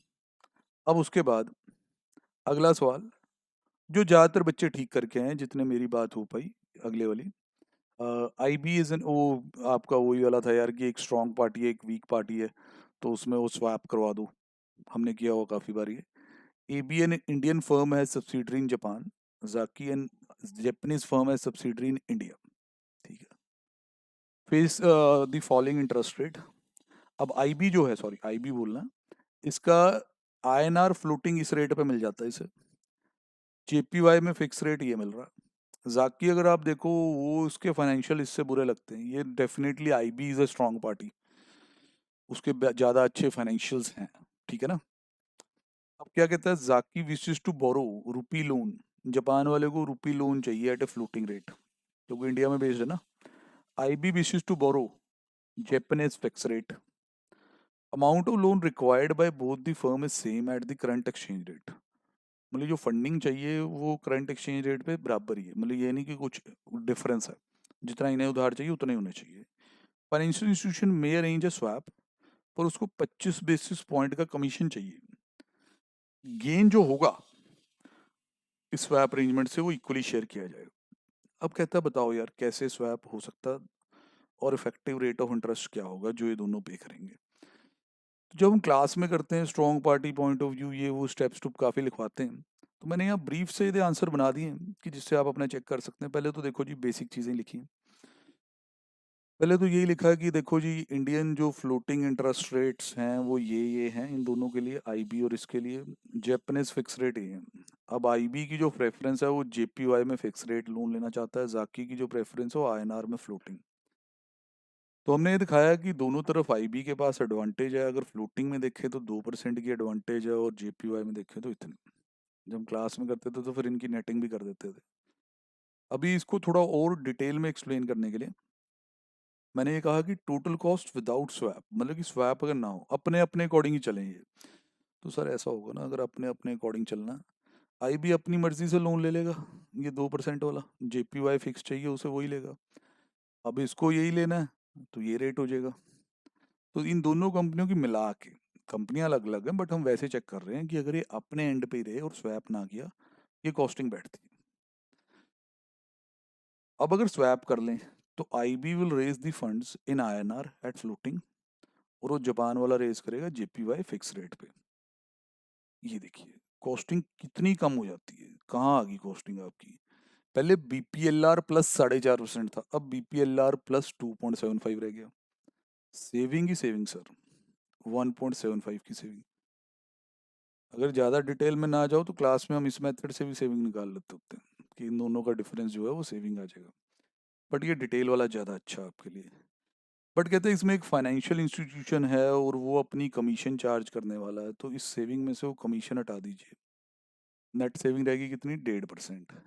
अब उसके बाद अगला सवाल, जो ज्यादातर बच्चे ठीक करके हैं, जितने मेरी बात हो पाई, अगले वाली, आई बी इज एन, वो आपका वही वाला था यार, कि एक स्ट्रॉन्ग पार्टी है, एक वीक पार्टी है, तो उसमें वो स्वैप करवा दो, हमने किया हुआ काफी बार ये। एबी एन इंडियन फर्म है सब्सिडरी इन जापान, जाकी एन जापानीज फर्म है सब्सिडरी इन इंडिया, ठीक है। Face the following interest rate. अब आईबी जो है, सॉरी आईबी बोलना, इसका आईएनआर फ्लोटिंग इस रेट पे मिल जाता है इसे, जेपीवाई में फिक्स रेट ये मिल रहा है। जाकी अगर आप देखो, वो उसके फाइनेंशियल इससे बुरे लगते हैं, ये definitely IB is a strong party, उसके ज्यादा अच्छे फाइनेंशियल्स हैं, ठीक है ना। अब क्या कहता है, जाकी wishes to borrow rupee loan, Japan वाले को रुपी लोन चाहिए एट ए फ्लोटिंग रेट, क्योंकि इंडिया में बेस्ड है ना। IB wishes to borrow Japanese fix rate, amount of loan required by both the firm is same at the current exchange rate. मतलब जो funding चाहिए वो current exchange rate पे बराबर ही है, मतलब ये नहीं कि कुछ डिफरेंस है, जितना इन्हें उधार चाहिए उतने ही होने चाहिए। फाइनेंशियल इंस्टीट्यूशन में अरेंज अ स्वैप, पर उसको 25 बेसिस पॉइंट का कमीशन चाहिए। गेन जो होगा इस स्वैप अरेंजमेंट से वो इक्वली शेयर किया जाएगा। अब कहता है बताओ यार कैसे स्वैप हो सकता, और इफेक्टिव रेट ऑफ इंटरेस्ट क्या होगा जो ये दोनों पे करेंगे। तो जब हम क्लास में करते हैं strong party point of view, ये वो स्टेप स्टूप काफ़ी लिखवाते हैं, तो मैंने यहाँ ब्रीफ से ये आंसर बना दिए हैं कि जिससे आप अपना चेक कर सकते हैं। पहले तो देखो जी, बेसिक चीज़ें लिखी हैं। पहले तो यही लिखा है कि देखो जी, इंडियन जो फ्लोटिंग इंटरेस्ट रेट्स हैं वो ये हैं इन दोनों के लिए, आईबी और इसके लिए। जापानीज फिक्स रेट ये है। अब आईबी की जो प्रेफरेंस है वो जेपीवाई में फिक्स रेट लोन लेना चाहता है, जाकी की जो प्रेफरेंस है वो आईएनआर में फ्लोटिंग। तो हमने ये दिखाया कि दोनों तरफ आईबी के पास एडवांटेज है, अगर फ्लोटिंग में देखें तो 2% की एडवांटेज है, और जेपीवाई में देखें तो इतनी। जब हम क्लास में करते थे तो फिर इनकी नेटिंग भी कर देते थे। अभी इसको थोड़ा और डिटेल में एक्सप्लेन करने के लिए मैंने ये कहा कि टोटल कॉस्ट विदाउट स्वैप, मतलब कि स्वैप अगर ना हो, अपने अपने अकॉर्डिंग ही चलेंगे। तो सर ऐसा होगा ना, अगर अपने अपने अकॉर्डिंग चलना, आई भी अपनी मर्जी से लोन ले लेगा, ये 2% वाला, जेपीवाई फिक्स चाहिए उसे वही लेगा। अब इसको यही लेना है तो ये रेट हो जाएगा। तो इन दोनों कंपनियों की मिला के, कंपनियां अलग अलग हैं बट हम वैसे चेक कर रहे हैं कि अगर ये अपने एंड पे ही रहे और स्वैप ना किया, ये कॉस्टिंग बैठती है। अब अगर स्वैप कर लें तो IB will raise the funds in INR at floating, और वो जापान वाला रेज करेगा जेपीवाई फिक्स रेट पे। ये देखिए कॉस्टिंग कितनी कम हो जाती है, कहाँ आ गई कॉस्टिंग आपकी। पहले बीपीएलआर प्लस 4.5% था, अब बीपीएलआर प्लस 2.75 रह गया। सेविंग ही सेविंग सर, 1.75 की सेविंग। अगर ज़्यादा डिटेल में ना जाओ तो क्लास में हम इस मेथड से भी सेविंग निकाल लेते होते हैं कि इन दोनों का डिफरेंस जो है वो सेविंग आ जाएगा, बट ये डिटेल वाला ज़्यादा अच्छा है आपके लिए। बट कहते हैं इसमें एक फाइनेंशियल इंस्टीट्यूशन है और वो अपनी कमीशन चार्ज करने वाला है, तो इस सेविंग में से वो कमीशन हटा दीजिए, नेट सेविंग रहेगी कितनी, 1.5%।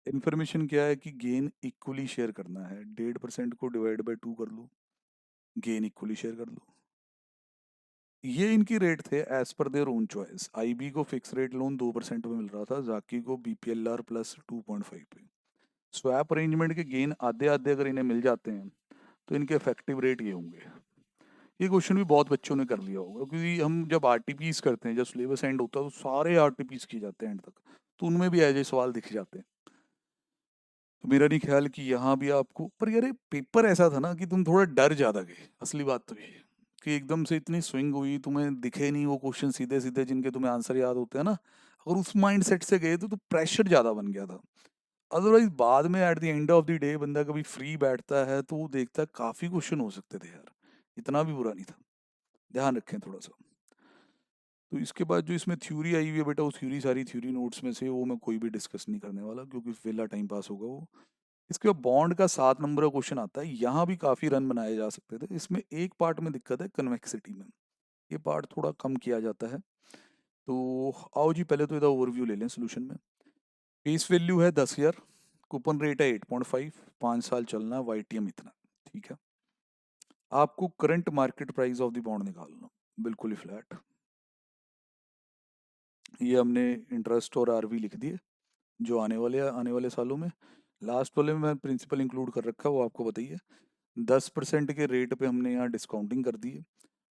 इन्फॉर्मेशन क्या है कि गेन इक्वली शेयर करना है, 1.5% को डिवाइड बाई 2 कर लो, गेन इक्वली शेयर कर लो। ये इनकी रेट थे as per their own choice. IB को फिक्स रेट लोन 2% पे मिल रहा था, जाकी को बीपीएलआर प्लस 2.5 पे। स्वैप अरेंजमेंट के गेन आधे आधे अगर इन्हें मिल जाते हैं तो इनके इफेक्टिव रेट ये होंगे। ये क्वेश्चन भी बहुत बच्चों ने कर लिया होगा, क्योंकि हम जब आरटीपीस करते हैं, जब सिलेबस एंड होता है तो सारे आरटीपीस किए जाते हैं एंड तक, तो उनमें भी ऐसे सवाल दिख जाते हैं। तो मेरा नहीं ख्याल कि यहाँ भी आपको, पर यार ये पेपर ऐसा था ना कि तुम थोड़ा डर ज्यादा गए, असली बात तो ये है कि एकदम से इतनी स्विंग हुई, तुम्हें दिखे नहीं वो क्वेश्चन सीधे सीधे जिनके तुम्हें आंसर याद होते हैं ना। अगर उस माइंड सेट से गए तो प्रेशर ज्यादा बन गया था। अदरवाइज बाद में eight the end of the day बंदा कभी फ्री बैठता है तो वो देखता है काफी क्वेश्चन हो सकते थे यार, इतना भी बुरा नहीं था। ध्यान रखें थोड़ा सा। तो इसके बाद जो इसमें थ्योरी आई हुई है बेटा, वो थ्योरी सारी थ्योरी नोट्स में से, वो मैं कोई भी डिस्कस नहीं करने वाला क्योंकि वेला टाइम पास होगा वो। इसके बाद बॉन्ड का 7 नंबर का क्वेश्चन आता है, यहाँ भी काफी रन बनाए जा सकते थे। इसमें एक पार्ट में दिक्कत है, कन्वेक्सिटी में। ये पार्ट थोड़ा कम किया जाता है। तो आओ जी पहले तो इधर ओवरव्यू ले लें सोल्यूशन में। फेस वैल्यू है 10,000, कूपन रेट है 8.5, 5 साल चलना है, वाईटीएम इतना। ठीक है। आपको current market price of the bond निकालना, बिल्कुल ही फ्लैट। ये हमने इंटरेस्ट और आरवी लिख दिए जो आने वाले सालों में। लास्ट वाले में मैं प्रिंसिपल इंक्लूड कर रखा है, वो आपको बताइए। 10% के रेट पे हमने यहाँ डिस्काउंटिंग कर दी है।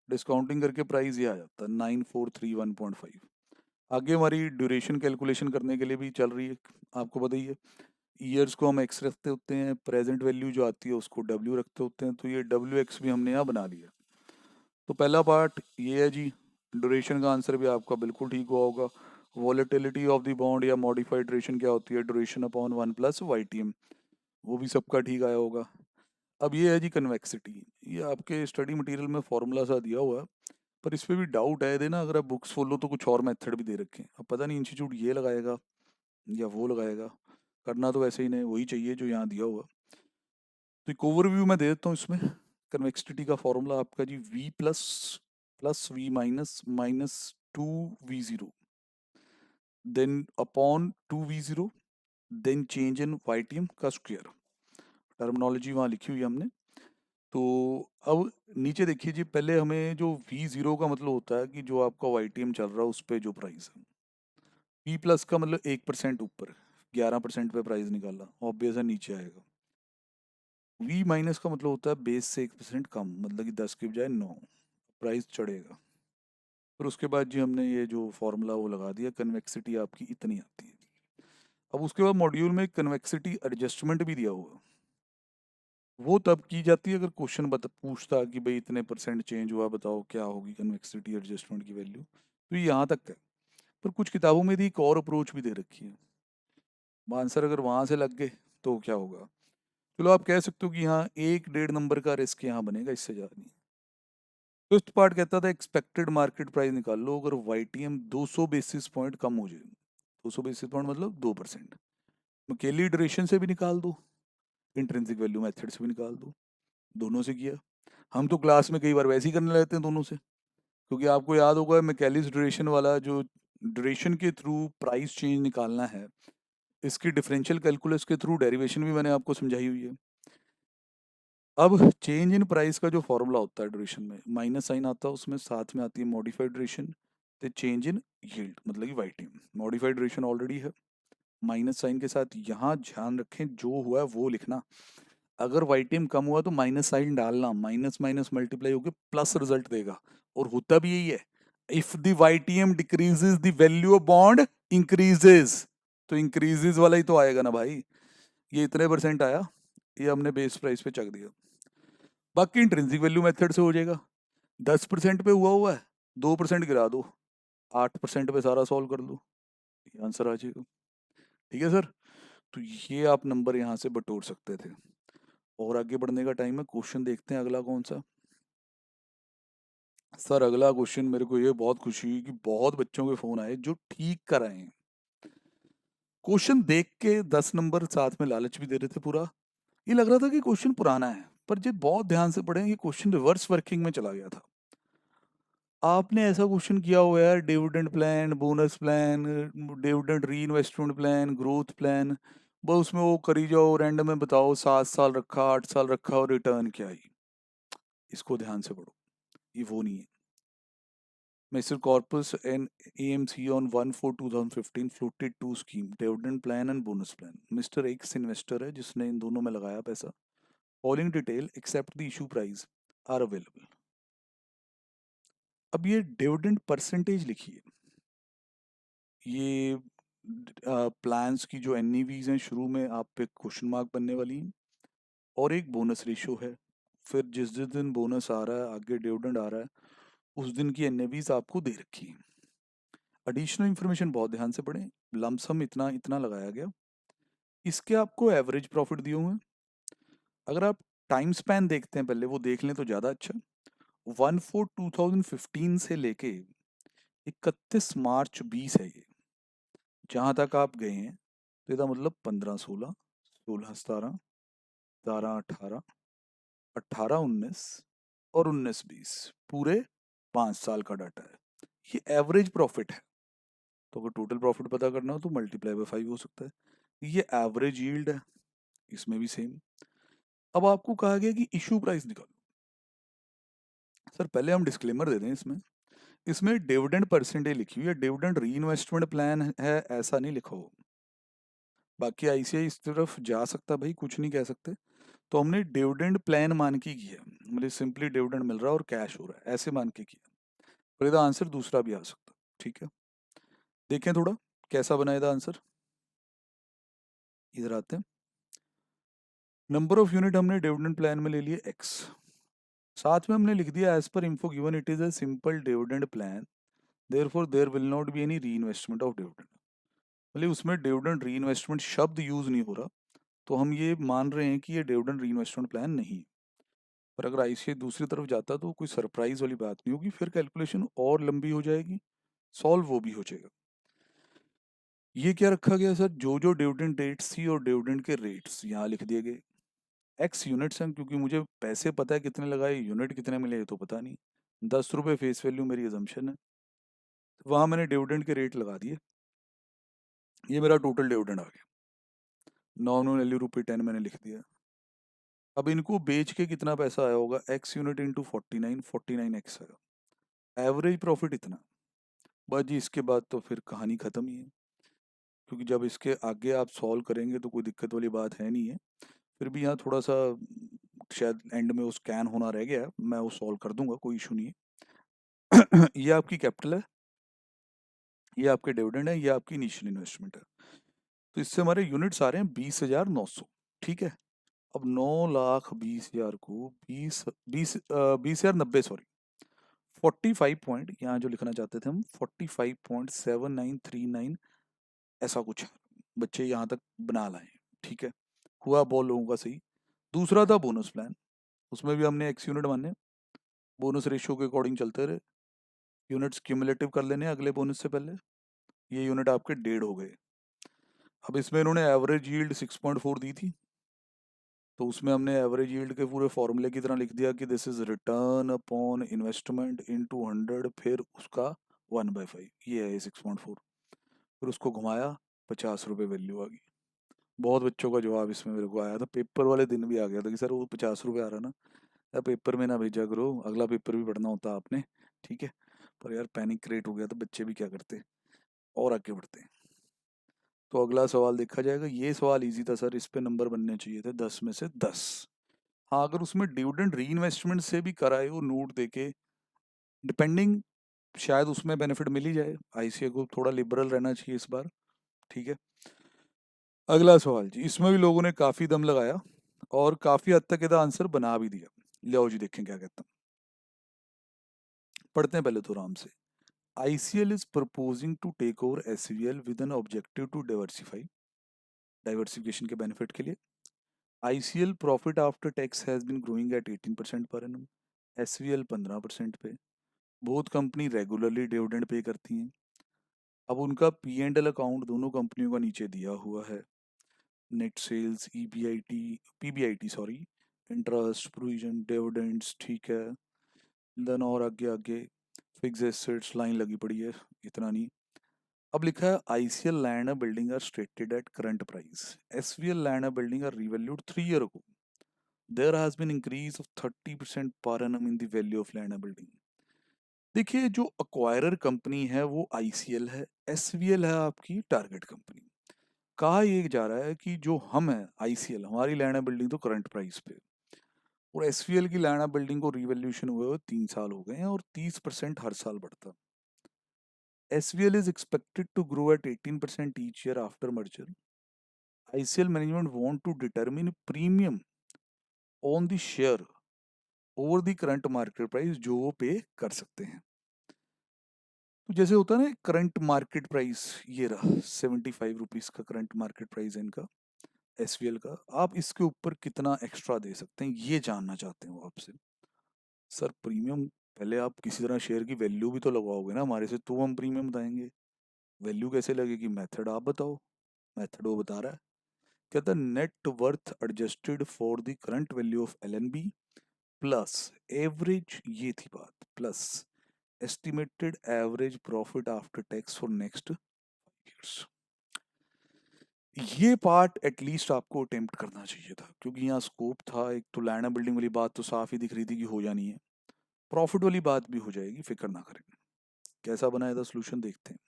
डिस्काउंटिंग करके प्राइस ये आ जाता है 9431.5। आगे हमारी ड्यूरेशन कैलकुलेशन करने के लिए भी चल रही है, आपको बताइए। ईयर्स को हम एक्स रखते होते हैं, प्रेजेंट वैल्यू जो आती है उसको डब्ल्यू रखते होते हैं, तो ये डब्ल्यू एक्स भी हमने यहाँ बना लिया। तो पहला पार्ट ये है जी, ड्यूरेशन का आंसर भी आपका बिल्कुल ठीक हुआ होगा। वॉलेटिलिटी ऑफ द बॉन्ड या मॉडिफाइड ड्यूरेशन क्या होती है, ड्यूरेशन अपॉन 1 + YTM, वो भी सबका ठीक आया होगा। अब ये है जी कन्वेक्सिटी। ये आपके स्टडी मटेरियल में फॉर्मूला सा दिया हुआ है, पर इस पे भी डाउट है देना, अगर आप बुक्स खोलो तो कुछ और मेथड भी दे रखे हैं। अब पता नहीं इंस्टीट्यूट ये लगाएगा या वो लगाएगा, करना तो वैसे ही नहीं वही चाहिए जो यहाँ दिया हुआ। तो एक ओवरव्यू मैं दे देता हूँ इसमें। कन्वेक्सिटी का फॉर्मूला आपका जी V plus plus V minus minus 2V0, then upon 2V0, then change in YTM का स्क्वायर। टर्मिनोलॉजी वहाँ लिखी हुई है हमने। तो अब नीचे देखिए जी, पहले हमें जो V0 का मतलब होता है कि जो आपका YTM चल रहा है उस पर जो प्राइस है। P प्लस का मतलब 1% ऊपर, 11% पे प्राइस निकाला, ऑब्वियस है नीचे आएगा। V माइनस का मतलब होता है बेस से 1% कम, मतलब कि 10 के बजाय 9, प्राइस चढ़ेगा। फिर उसके बाद जी हमने ये जो फॉर्मूला वो लगा दिया, कन्वेक्सिटी आपकी इतनी आती है। अब उसके बाद मॉड्यूल में कन्वेक्सिटी एडजस्टमेंट भी दिया हुआ, वो तब की जाती है अगर क्वेश्चन पूछता कि भाई इतने परसेंट चेंज हुआ, बताओ क्या होगी कन्वेक्सिटी एडजस्टमेंट की वैल्यू। तो ये यहाँ तक है, पर कुछ किताबों में भी एक और अप्रोच भी दे रखी है। आंसर अगर वहां से लग गए तो क्या होगा, चलो आप कह सकते हो कि यहाँ 1-1.5 नंबर का रिस्क यहाँ बनेगा, इससे ज़्यादा नहीं। फिफ्थ पार्ट कहता था एक्सपेक्टेड मार्केट प्राइस निकाल लो अगर YTM 200 बेसिस पॉइंट कम हो जाए। 200 बेसिस पॉइंट मतलब 2%। अकेली ड्यूरेशन से भी निकाल दो, इंट्रिंसिक वैल्यू मेथड से भी निकाल दो, दोनों से किया। हम तो क्लास में कई बार वैसे ही करने लगते हैं दोनों से, क्योंकि आपको याद होगा मैकेलिस ड्यूरेशन वाला जो ड्यूरेशन के थ्रू प्राइस चेंज निकालना है, इसकी डिफरेंशियल कैलकुलस के थ्रू डेरिवेशन भी मैंने आपको समझाई हुई है। अब चेंज इन प्राइस का जो फॉर्मूला होता है ड्यूरेशन में, माइनस साइन आता है उसमें, साथ में आती है मॉडिफाइड ड्यूरेशन, तो चेंज इन यील्ड मतलब कि YTM। मॉडिफाइड ड्यूरेशन ऑलरेडी है, माइनस साइन के साथ यहाँ ध्यान रखें जो हुआ है वो लिखना। अगर YTM कम हुआ तो माइनस साइन डालना, माइनस माइनस मल्टीप्लाई होकर प्लस रिजल्ट देगा, और होता भी यही है। If the YTM decreases the value of bond increases, तो इंक्रीजेस वाला ही तो आएगा ना भाई। ये इतने परसेंट आया, ये हमने बेस प्राइस पे चक दिया। बाकी इंट्रिंसिक वैल्यू मेथड से हो जाएगा। 10% पे हुआ है, 2% गिरा दो, 8% पे सारा सॉल्व कर लो, ये आंसर आ जाएगा। ठीक है सर। तो ये आप नंबर यहाँ से बटोर सकते थे। और आगे बढ़ने का टाइम है, क्वेश्चन देखते हैं अगला कौन सा। सर अगला क्वेश्चन, मेरे को ये बहुत खुशी हुई कि बहुत बच्चों के फोन आए जो ठीक कर रहे हैं। क्वेश्चन देख के 10 नंबर साथ में लालच भी दे रहे थे पूरा। ये लग रहा था कि क्वेश्चन पुराना है, पर जब बहुत ध्यान से पढ़े ये क्वेश्चन रिवर्स वर्किंग में चला गया था। आपने ऐसा क्वेश्चन किया हुआ है, dividend plan, bonus plan, dividend री इन्वेस्टमेंट प्लान, ग्रोथ प्लान, बस उसमें वो करी जाओ, रैंडम में बताओ 7 साल रखा, 8 साल रखा और रिटर्न क्या आई। इसको ध्यान से पढ़ो, ये वो नहीं है। Mr. Corpus and AMC on 1/4/2015 floated two scheme, dividend plan and bonus plan. Mr. X investor है जिसने इन दोनों में लगाया पैसा. Following detail except the issue price are available. अब ये डिविडेंड परसेंटेज लिखिए. ये प्लान्स की जो एनईवीज हैं शुरू में आप पे क्वेश्चन मार्क बनने वाली हैं, और एक बोनस रेशियो है. फिर जिस जिस दिन बोनस आ रहा है, आगे डिविडेंड आ रहा है, उस दिन की एनईवीज आपको दे रखी है. एडिशनल इन्फॉर्मेशन बहुत ध्यान से पढ़ें. लमसम इतना इतना लगाया गया. इसके आपको एवरेज प्रॉफिट दिए हुए हैं. अगर आप टाइम स्पैन देखते हैं पहले, वो देख लें तो ज़्यादा अच्छा. 1/4/2015 से लेके 31 मार्च 20 है ये. जहाँ तक आप गए हैं तो इसका मतलब 15-16, 16-17, 17-18, 18-19 और 19-20 पूरे 5 साल का डाटा है. ये एवरेज प्रॉफिट है. तो अगर टोटल प्रॉफिट पता करना हो तो मल्टीप्लाई बाय 5 हो सकता है. ये एवरेज यील्ड है. इसमें भी सेम. अब आपको कहा गया कि इशू प्राइस निकालो. सर पहले हम डिस्क्लेमर दे दें. इसमें इसमें डिविडेंड परसेंटेज लिखी हुई है, डिविडेंड री इन्वेस्टमेंट प्लान है ऐसा नहीं लिखा हो. बाकी आईसीआई इस तरफ जा सकता भाई, कुछ नहीं कह सकते. तो हमने डिविडेंड प्लान मान के किया, मतलब सिंपली डिविडेंड मिल रहा है और कैश हो रहा है ऐसे मान के किया. पर इसका आंसर दूसरा भी आ सकता. ठीक है, देखें थोड़ा कैसा बना इसका आंसर. इधर आते हैं. नंबर ऑफ यूनिट हमने डिविडेंड प्लान में ले लिए एक्स. साथ में हमने लिख दिया as per info given it is a simple dividend plan, therefore there will not be any reinvestment of dividend. मतलब उसमें डिविडेंड री इन्वेस्टमेंट शब्द यूज नहीं हो रहा, तो हम ये मान रहे हैं कि ये डिविडेंड री इन्वेस्टमेंट प्लान नहीं है. पर अगर आईसीआई दूसरी तरफ जाता तो कोई सरप्राइज वाली बात नहीं होगी, फिर कैलकुलेशन और लंबी हो जाएगी, सॉल्व वो भी हो जाएगा. ये क्या रखा गया सर, जो जो डिविडेंड डेट्स थी और डिविडेंड के रेट्स यहाँ लिख दिए गए. एक्स यूनिट्स हैं क्योंकि मुझे पैसे पता है कितने लगाए, यूनिट कितने मिले ये तो पता नहीं. 10 रुपये फेस वैल्यू मेरी एजम्पशन है. वहाँ मैंने डिविडेंड के रेट लगा दिए. ये मेरा टोटल डिविडेंड आ गया. नॉमिनल ₹10 मैंने लिख दिया. अब इनको बेच के कितना पैसा आया होगा, एक्स यूनिट इंटू 49, 49x आया. एवरेज प्रॉफिट इतना. बस जी इसके बाद तो फिर कहानी ख़त्म ही है, क्योंकि जब इसके आगे आप सॉल्व करेंगे तो कोई दिक्कत वाली बात है नहीं है. फिर भी यहाँ थोड़ा सा शायद एंड में वो स्कैन होना रह गया है, मैं वो सॉल्व कर दूंगा, कोई इशू नहीं है. ये आपकी कैपिटल है, ये आपके डिविडेंड है, ये आपकी इनिशियल इन्वेस्टमेंट है. तो इससे हमारे यूनिट्स आ रहे हैं 20,900. ठीक है. अब 9,20,000 को 20,090, सॉरी 45 पॉइंट, यहाँ जो लिखना चाहते थे हम 45.7939 ऐसा कुछ है. बच्चे यहाँ तक बना लाए. ठीक है, हुआ बहुत लोगों का सही. दूसरा था बोनस प्लान. उसमें भी हमने एक्स यूनिट माने, बोनस रेशियो के अकॉर्डिंग चलते रहे. यूनिट्स क्यूमुलेटिव कर लेने अगले बोनस से पहले. ये यूनिट आपके 1.5 हो गए. अब इसमें इन्होंने एवरेज यील्ड 6.4 दी थी, तो उसमें हमने एवरेज यील्ड के पूरे फॉर्मूले की तरह लिख दिया कि this is return upon investment into 100, फिर उसका 1/5. ये है 6.4. फिर उसको घुमाया, 50 रुपये वैल्यू आ गई. बहुत बच्चों का जवाब इसमें मेरे को आया था, पेपर वाले दिन भी आ गया था कि सर वो 50 रुपये आ रहा ना. यार पेपर में ना भेजा करो, अगला पेपर भी पढ़ना होता आपने. ठीक है, पर यार पैनिक क्रिएट हो गया तो बच्चे भी क्या करते, और आगे बढ़ते हैं. तो अगला सवाल देखा जाएगा. ये सवाल इजी था सर, इस पे नंबर बनने चाहिए थे 10 में से 10. हाँ, अगर उसमें डिविडेंड री इन्वेस्टमेंट से भी कराए वो नोट देके, डिपेंडिंग, शायद उसमें बेनिफिट मिल ही जाए. आईसीए को थोड़ा लिबरल रहना चाहिए इस बार. ठीक है, अगला सवाल जी. इसमें भी लोगों ने काफ़ी दम लगाया और काफ़ी हद तक इसका आंसर बना भी दिया. लियाओ जी देखें क्या कहता हूँ. पढ़ते हैं पहले तो आराम से. ICL is proposing to take over SVL with an objective to diversify. Diversification के बेनिफिट के लिए. ICL profit after tax has been growing at 18% per annum. SVL 15% पे. Both company regularly dividend pay करती हैं. अब उनका P&L अकाउंट दोनों कंपनियों का नीचे दिया हुआ है. Net sales, EBIT, PBIT sorry, interest, provision, dividends. ठीक है, देन और आगे आगे फिक्स एसेट्स लाइन लगी पड़ी है. इतना नहीं. अब लिखा है ICL land and building are stated at current price. SVL land and building are revalued 3 years ago. There has been increase of 30% per annum in the value of land and building. देखिए, जो acquirer company है वो ICL है, एसवीएल है आपकी target company. कहा ये जा रहा है कि जो हम हैं आईसीएल, हमारी लैंड है बिल्डिंग तो करंट प्राइस पे, और एसवीएल की लैंड है बिल्डिंग को रिवैल्यूएशन हुए हुए 3 साल हो गए हैं और 30% हर साल बढ़ता। SVL is expected to grow at 18% each year after merger. ICL management want to determine premium on the share over the current market price जो वो पे कर सकते हैं। तो जैसे होता है ना करंट मार्केट प्राइस, ये रहा 75 रुपीज़ का करंट मार्केट प्राइस है इनका, एसवीएल का। आप इसके ऊपर कितना एक्स्ट्रा दे सकते हैं ये जानना चाहते हैं वो आपसे। सर प्रीमियम, पहले आप किसी तरह शेयर की वैल्यू भी तो लगवाओगे ना हमारे से, तो हम प्रीमियम बताएंगे। वैल्यू कैसे लगेगी, मेथड आप बताओ। मेथड वो बता रहा है, कहता है net worth adjusted for the current value of LNB plus average, ये थी बात, plus estimated average profit after tax for next years. ये पार्ट एटलीस्ट आपको अटेम्प्ट करना चाहिए था, क्योंकि यहाँ स्कोप था। एक तो लैंड बिल्डिंग वाली बात तो साफ ही दिख रही थी कि हो जानी है, प्रॉफिट वाली बात भी हो जाएगी, फिक्र ना करें। कैसा बनाया था सोल्यूशन, देखते हैं।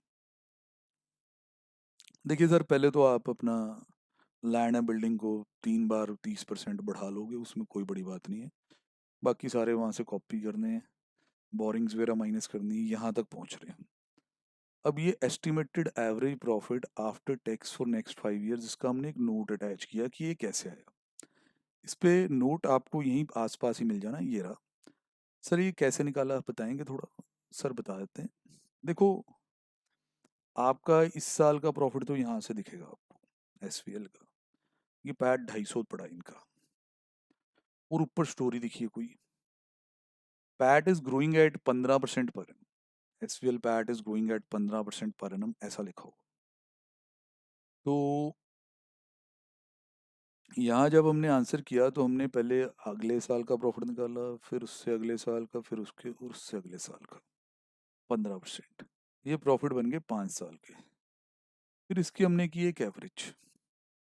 देखिए सर, पहले तो आप अपना लैंड बिल्डिंग को 3 बार 30% बढ़ा लोगे, उसमें कोई बड़ी बात नहीं है। बाकी सारे वहाँ से कॉपी करने हैं, बोरिंग्स वगैरह माइनस करनी है, यहाँ तक पहुँच रहे हैं। अब ये estimated average profit after tax for next 5 years, इसका हमने एक नोट अटैच किया कि ये कैसे आया। इस पे नोट आपको यहीं आसपास ही मिल जाना, ये रहा। सर ये कैसे निकाला आप बताएंगे थोड़ा। सर बता देते हैं। देखो, आपका इस साल का प्रॉफिट तो यहाँ से दिखेगा आपको, एसवीएल का। ये पैट 250 पड़ा इनका, और ऊपर स्टोरी दिखिए कोई, PAT is growing at 15% per annum. SVL PAT is growing at 15% per annum, ऐसा लिखा होगा। तो यहाँ जब हमने आंसर किया तो हमने पहले अगले साल का प्रॉफिट निकाला, फिर उससे अगले साल का, फिर उससे अगले साल का 15%। ये प्रॉफिट बन गए 5 साल के। फिर इसकी हमने की एक एवरेज,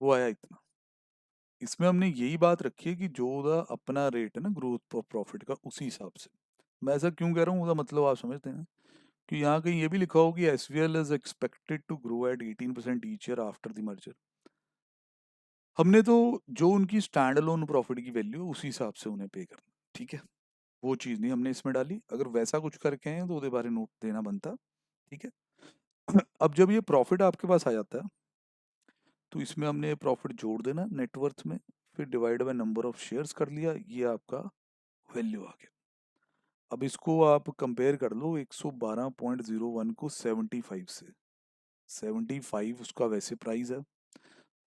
वो आया इतना। इसमें हमने यही बात रखी है कि जो अपना रेट है ना ग्रोथ ऑफ प्रॉफिट का, उसी हिसाब से। मैं ऐसा क्यों कह रहा हूँ, उसका मतलब आप समझते हैं कि यहाँ कहीं ये भी लिखा हो कि SVL is expected to grow at 18% each year after the merger. हमने तो जो उनकी स्टैंड अलोन प्रॉफिट की वैल्यू, उसी हिसाब से उन्हें पे करना, ठीक है। वो चीज़ नहीं हमने इसमें डाली। अगर वैसा कुछ करके हैं तो उसके बारे नोट देना बनता, ठीक है। अब जब ये प्रॉफिट आपके पास आ जाता है, तो इसमें हमने प्रॉफिट जोड़ देना नेटवर्थ में, फिर divide by number of shares कर लिया, ये आपका वैल्यू आ गया। अब इसको आप कंपेयर कर लो 112.01 को 75 से। 75 उसका वैसे प्राइस है,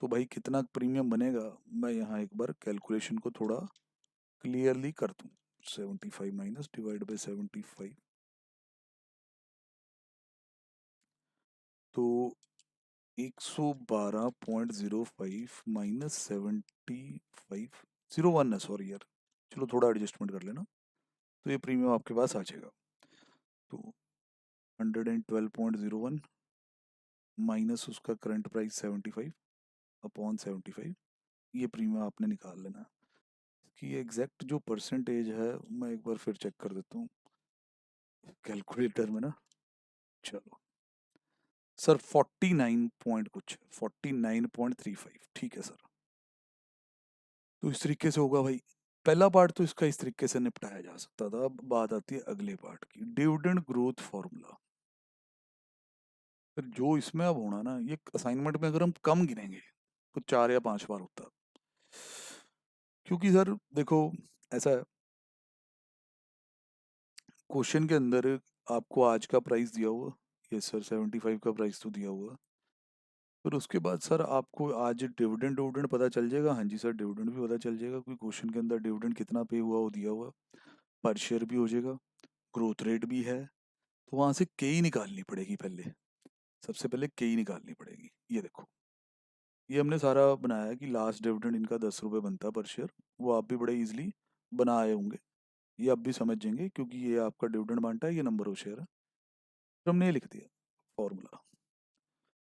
तो भाई कितना प्रीमियम बनेगा, मैं यहाँ एक बार कैलकुलेशन को थोड़ा क्लियरली कर दूँ। 75 माइनस डिवाइड बाय 75, तो 112.05 माइनस 75, 01 है, सॉरी यार, चलो थोड़ा एडजस्टमेंट कर लेना, तो ये प्रीमियम आपके पास आ जाएगा। तो 112.01 माइनस उसका करंट प्राइस 75 अपॉन 75, ये प्रीमियम आपने निकाल लेना। कि एग्जैक्ट जो परसेंटेज है, मैं एक बार फिर चेक कर देता हूँ कैलकुलेटर में ना। चलो सर, 49 पॉइंट कुछ, 49.35, ठीक है सर। तो इस तरीके से होगा भाई। पहला पार्ट तो इसका इस तरीके से निपटाया जा सकता था। अब बात आती है अगले पार्ट की, डिविडेंड ग्रोथ फॉर्मूला। फिर जो इसमें अब होना ना, ये असाइनमेंट में अगर हम कम गिनेंगे तो 4 या 5 बार होता। क्योंकि सर देखो, ऐसा है, क्वेश्चन के अंदर आपको आज का प्राइस दिया हुआ, ये सर 75 का प्राइस तो दिया हुआ। फिर उसके बाद सर आपको आज डिविडेंड डिविडेंड पता चल जाएगा। हाँ जी सर, डिविडेंड भी पता चल जाएगा, क्योंकि क्वेश्चन के अंदर डिविडेंड कितना पे हुआ वो दिया हुआ। पर शेयर भी हो जाएगा, ग्रोथ रेट भी है। तो वहां से के निकालनी पड़ेगी पहले, सबसे पहले के निकालनी पड़ेगी। ये देखो, ये हमने सारा बनाया है कि लास्ट डिविडेंड इनका 10 रुपये बनता है पर शेयर। वो आप भी बड़े इजीली बना आए होंगे, ये आप भी समझ जाएंगे, क्योंकि ये आपका डिविडेंड बांटा है, ये नंबर ऑफ शेयर है। फिर हमने ये लिख दिया फॉर्मूला,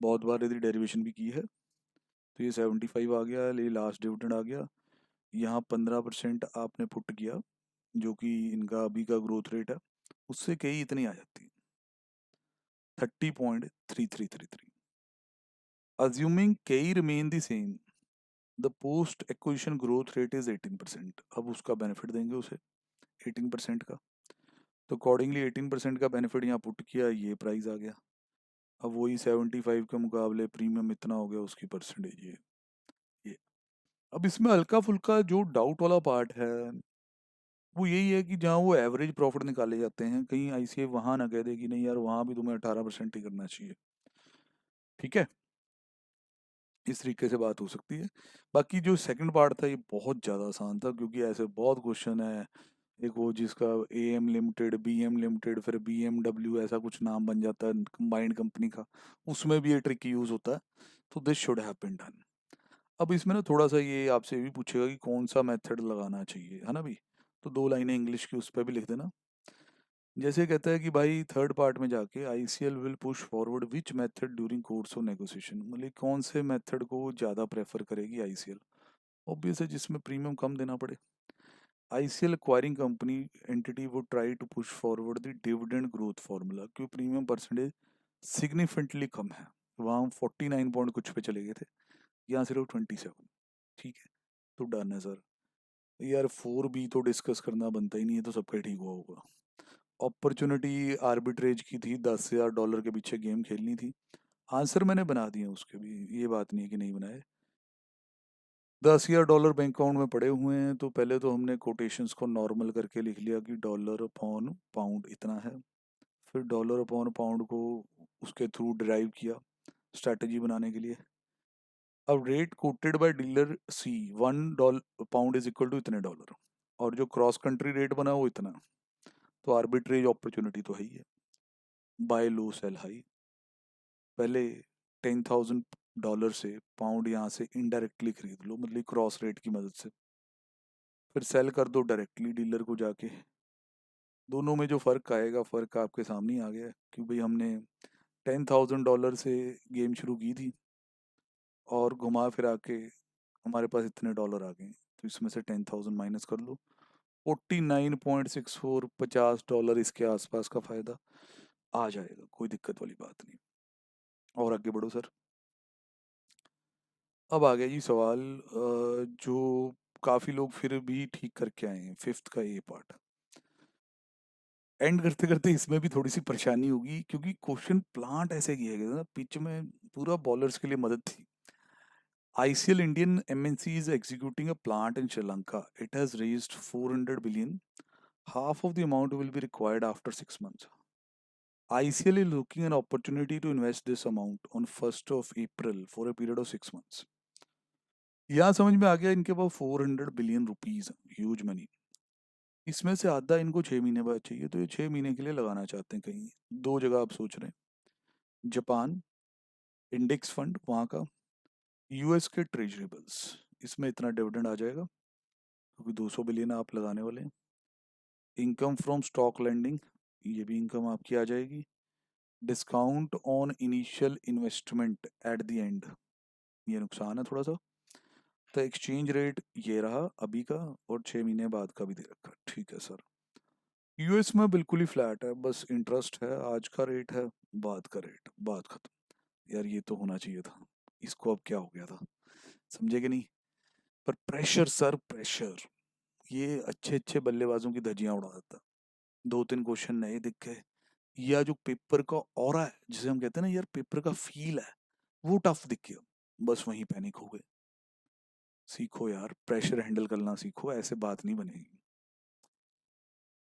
बहुत बार यदि डेरिवेशन भी की है। तो ये 75 आ गया, ये लास्ट डिविडेंड आ गया। यहाँ 15% आपने पुट किया, जो कि इनका अभी का ग्रोथ रेट है। उससे कई इतनी आ जाती, 30.3333। अज्यूमिंग कई remain the same, the post acquisition growth rate is 18%। अब उसका बेनिफिट देंगे उसे 18% का, तो अकॉर्डिंगली 18% का बेनिफिट यहाँ पुट किया, ये प्राइस आ गया। अब वही 75 के मुकाबले प्रीमियम इतना हो गया, उसकी परसेंटेज ये। अब इसमें हल्का फुल्का जो डाउट वाला पार्ट है वो यही है कि जहाँ वो एवरेज प्रॉफिट निकाले जाते हैं, कहीं आईसीआई वहाँ ना कह दे कि नहीं यार वहाँ भी तुम्हें 18% ही करना चाहिए। ठीक है, इस तरीके से बात हो सकती है। बाकी जो सेकंड पार्ट था ये बहुत ज़्यादा आसान था, क्योंकि ऐसे बहुत क्वेश्चन है। एक वो जिसका एएम लिमिटेड, बीएम लिमिटेड, फिर बीएमडब्ल्यू, ऐसा कुछ नाम बन जाता है कंबाइंड कंपनी का, उसमें भी ये ट्रिक यूज होता है। तो this should have been done. अब इसमें ना थोड़ा सा ये आपसे भी पूछेगा कि कौन सा मेथड लगाना चाहिए, है ना भी। तो 2 लाइनें इंग्लिश की उस पर भी लिख देना। जैसे कहता है कि भाई थर्ड पार्ट में जाके ICL will push forward which method during course of negotiation, मतलब कौन से मेथड को ज़्यादा प्रेफर करेगी आईसीएल। ऑब्वियस है जिसमें प्रीमियम कम देना पड़े। आईसीएल एक्वायरिंग कंपनी एंटिटी वो try to push forward the dividend growth formula, क्योंकि प्रीमियम परसेंटेज सिग्निफिकेंटली कम है। वहाँ हम 49 पॉइंट कुछ पे चले गए थे, यहाँ सिर्फ 27। ठीक है, तो डन है सर। यार 4B तो डिस्कस करना बनता ही नहीं है, तो सबका ठीक हुआ होगा। अपॉर्चुनिटी आर्बिट्रेज की थी, $10,000 के पीछे गेम खेलनी थी। आंसर मैंने बना दिए उसके भी, ये बात नहीं है कि नहीं बनाए। $10,000 बैंक अकाउंट में पड़े हुए हैं, तो पहले तो हमने कोटेशंस को नॉर्मल करके लिख लिया कि डॉलर अपॉन पाउंड इतना है। फिर डॉलर अपॉन पाउंड को उसके थ्रू डिराइव किया स्ट्रैटेजी बनाने के लिए। अब rate quoted by dealer C, $1 is equal to इतने डॉलर, और जो क्रॉस कंट्री रेट बना वो इतना। तो आर्बिट्रेज अपॉर्चुनिटी तो है ही है। बाय लो सेल हाई, पहले $10,000 से पाउंड यहाँ से इनडायरेक्टली खरीद लो, मतलब क्रॉस रेट की मदद से। फिर सेल कर दो डायरेक्टली डीलर को जाके। दोनों में जो फ़र्क आएगा, फ़र्क आपके सामने ही आ गया है कि भाई हमने $10,000 से गेम शुरू की थी, और घुमा फिरा के हमारे पास इतने डॉलर आ गए, तो इसमें से 10,000 माइनस कर लो। 49.64, $50 इसके आसपास का फ़ायदा आ जाएगा, कोई दिक्कत वाली बात नहीं। और आगे बढ़ो सर। अब आ गया जी सवाल, जो काफ़ी लोग फिर भी ठीक करके आए हैं, फिफ्थ का ये पार्ट। एंड करते करते इसमें भी थोड़ी सी परेशानी होगी, क्योंकि क्वेश्चन प्लांट ऐसे किया गया था पिच में, पूरा बॉलर्स के लिए मदद थी। ICL Indian MNC is executing a plant in Sri Lanka. It has raised 400 billion. Half of the amount will be required after 6 months. ICL is looking an opportunity to invest this amount on 1st of April for a period of 6 months. यहाँ समझ में आ गया, इनके पास 400 billion rupees, huge money. इसमें से आधा इनको 6 महीने बाद चाहिए, तो ये 6 महीने के लिए लगाना चाहते हैं कहीं। दो जगह आप सोच रहे हैं, जापान इंडेक्स फंड वहाँ का, यूएस के ट्रेजरी बिल्स, इसमें इतना डिविडेंड आ जाएगा, क्योंकि 200 बिलियन आप लगाने वाले हैं। इनकम फ्रॉम स्टॉक लेंडिंग, ये भी इनकम आपकी आ जाएगी। Discount on initial investment at the and, ये नुकसान है थोड़ा सा। तो एक्सचेंज रेट ये रहा अभी का, और 6 महीने बाद का भी दे रखा। ठीक है सर। यूएस में बिल्कुल ही फ्लैट है, बस इंटरेस्ट है, आज का रेट है, बाद का रेट, बात खत्म। यार ये तो होना चाहिए था, इसको अब क्या हो गया था, समझे कि नहीं। पर प्रेशर सर, प्रेशर ये अच्छे अच्छे बल्लेबाजों की धज्जियां उड़ा देता। 2-3 क्वेश्चन नए दिख गए, या जो पेपर का ऑरा है जिसे हम कहते हैं ना, यार पेपर का फील है, वो टफ दिख गया, बस वहीं पैनिक हो गए। सीखो यार, प्रेशर हैंडल करना सीखो, ऐसे बात नहीं बनेगी।